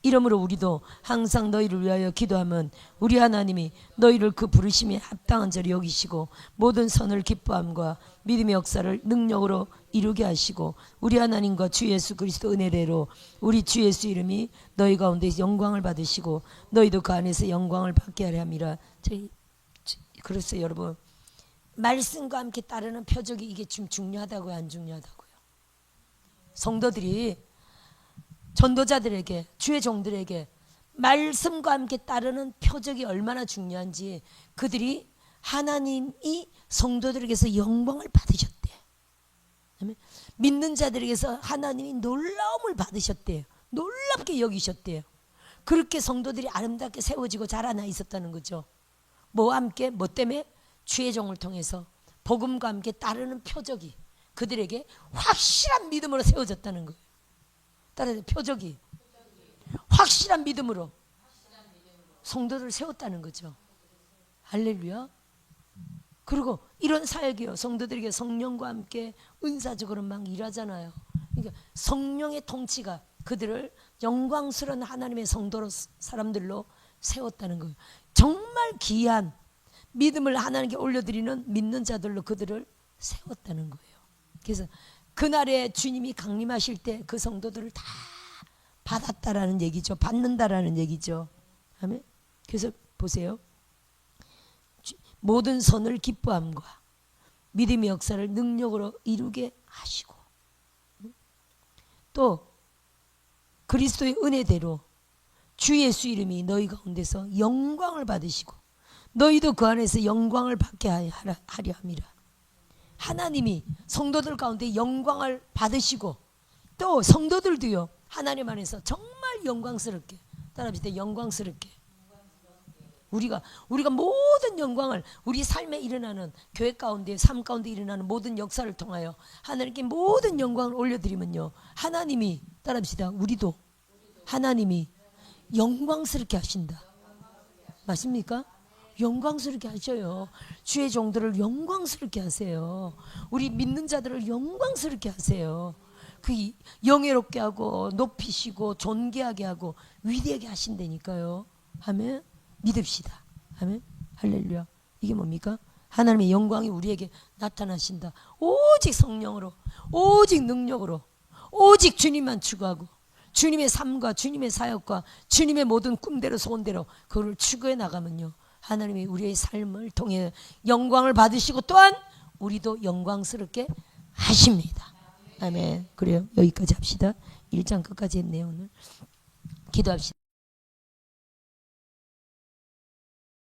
이러므로 우리도 항상 너희를 위하여 기도하면 우리 하나님이 너희를 그 부르심에 합당한 자로 여기시고 모든 선을 기뻐함과 믿음의 역사를 능력으로 이루게 하시고 우리 하나님과 주 예수 그리스도 은혜대로 우리 주 예수 이름이 너희 가운데 영광을 받으시고 너희도 그 안에서 영광을 받게 하려 함이라. 그렇어요, 여러분. 말씀과 함께 따르는 표적이 이게 좀 중요하다고요, 안 중요하다고요? 성도들이 전도자들에게, 주의 종들에게 말씀과 함께 따르는 표적이 얼마나 중요한지, 그들이 하나님이 성도들에게서 영광을 받으셨대. 믿는 자들에게서 하나님이 놀라움을 받으셨대요. 놀랍게 여기셨대요. 그렇게 성도들이 아름답게 세워지고 자라나 있었다는 거죠. 뭐와 함께? 뭐 때문에? 주의 종을 통해서 복음과 함께 따르는 표적이 그들에게 확실한 믿음으로 세워졌다는 거예요. 따라서 표적이 확실한 믿음으로 성도를 세웠다는 거죠. 할렐루야. 그리고 이런 사역이요, 성도들에게 성령과 함께 은사적으로 막 일하잖아요. 그러니까 성령의 통치가 그들을 영광스러운 하나님의 성도로, 사람들로 세웠다는 거예요. 정말 귀한 믿음을 하나님께 올려드리는 믿는 자들로 그들을 세웠다는 거예요. 그래서 그날에 주님이 강림하실 때 그 성도들을 다 받았다라는 얘기죠. 받는다라는 얘기죠. 아멘. 그래서 보세요. 모든 선을 기뻐함과 믿음의 역사를 능력으로 이루게 하시고, 또 그리스도의 은혜대로 주 예수 이름이 너희 가운데서 영광을 받으시고 너희도 그 안에서 영광을 받게 하려 함이라. 하나님이 성도들 가운데 영광을 받으시고, 또 성도들도요 하나님 안에서 정말 영광스럽게, 따라합시다. 영광스럽게. 우리가 모든 영광을, 우리 삶에 일어나는, 교회 가운데 삶 가운데 일어나는 모든 역사를 통하여 하나님께 모든 영광을 올려드리면요, 하나님이, 따라합시다. 우리도 하나님이 영광스럽게 하신다. 맞습니까? 영광스럽게 하셔요. 주의 종들을 영광스럽게 하세요. 우리 믿는 자들을 영광스럽게 하세요. 그 영예롭게 하고 높이시고 존귀하게 하고 위대하게 하신다니까요. 아멘. 믿읍시다. 아멘. 할렐루야. 이게 뭡니까? 하나님의 영광이 우리에게 나타나신다. 오직 성령으로, 오직 능력으로, 오직 주님만 추구하고 주님의 삶과 주님의 사역과 주님의 모든 꿈대로 소원대로 그걸 추구해 나가면요, 하나님이 우리의 삶을 통해 영광을 받으시고 또한 우리도 영광스럽게 하십니다. 아멘. 그래요. 여기까지 합시다. 1장 끝까지 했네요. 오늘 기도합시다.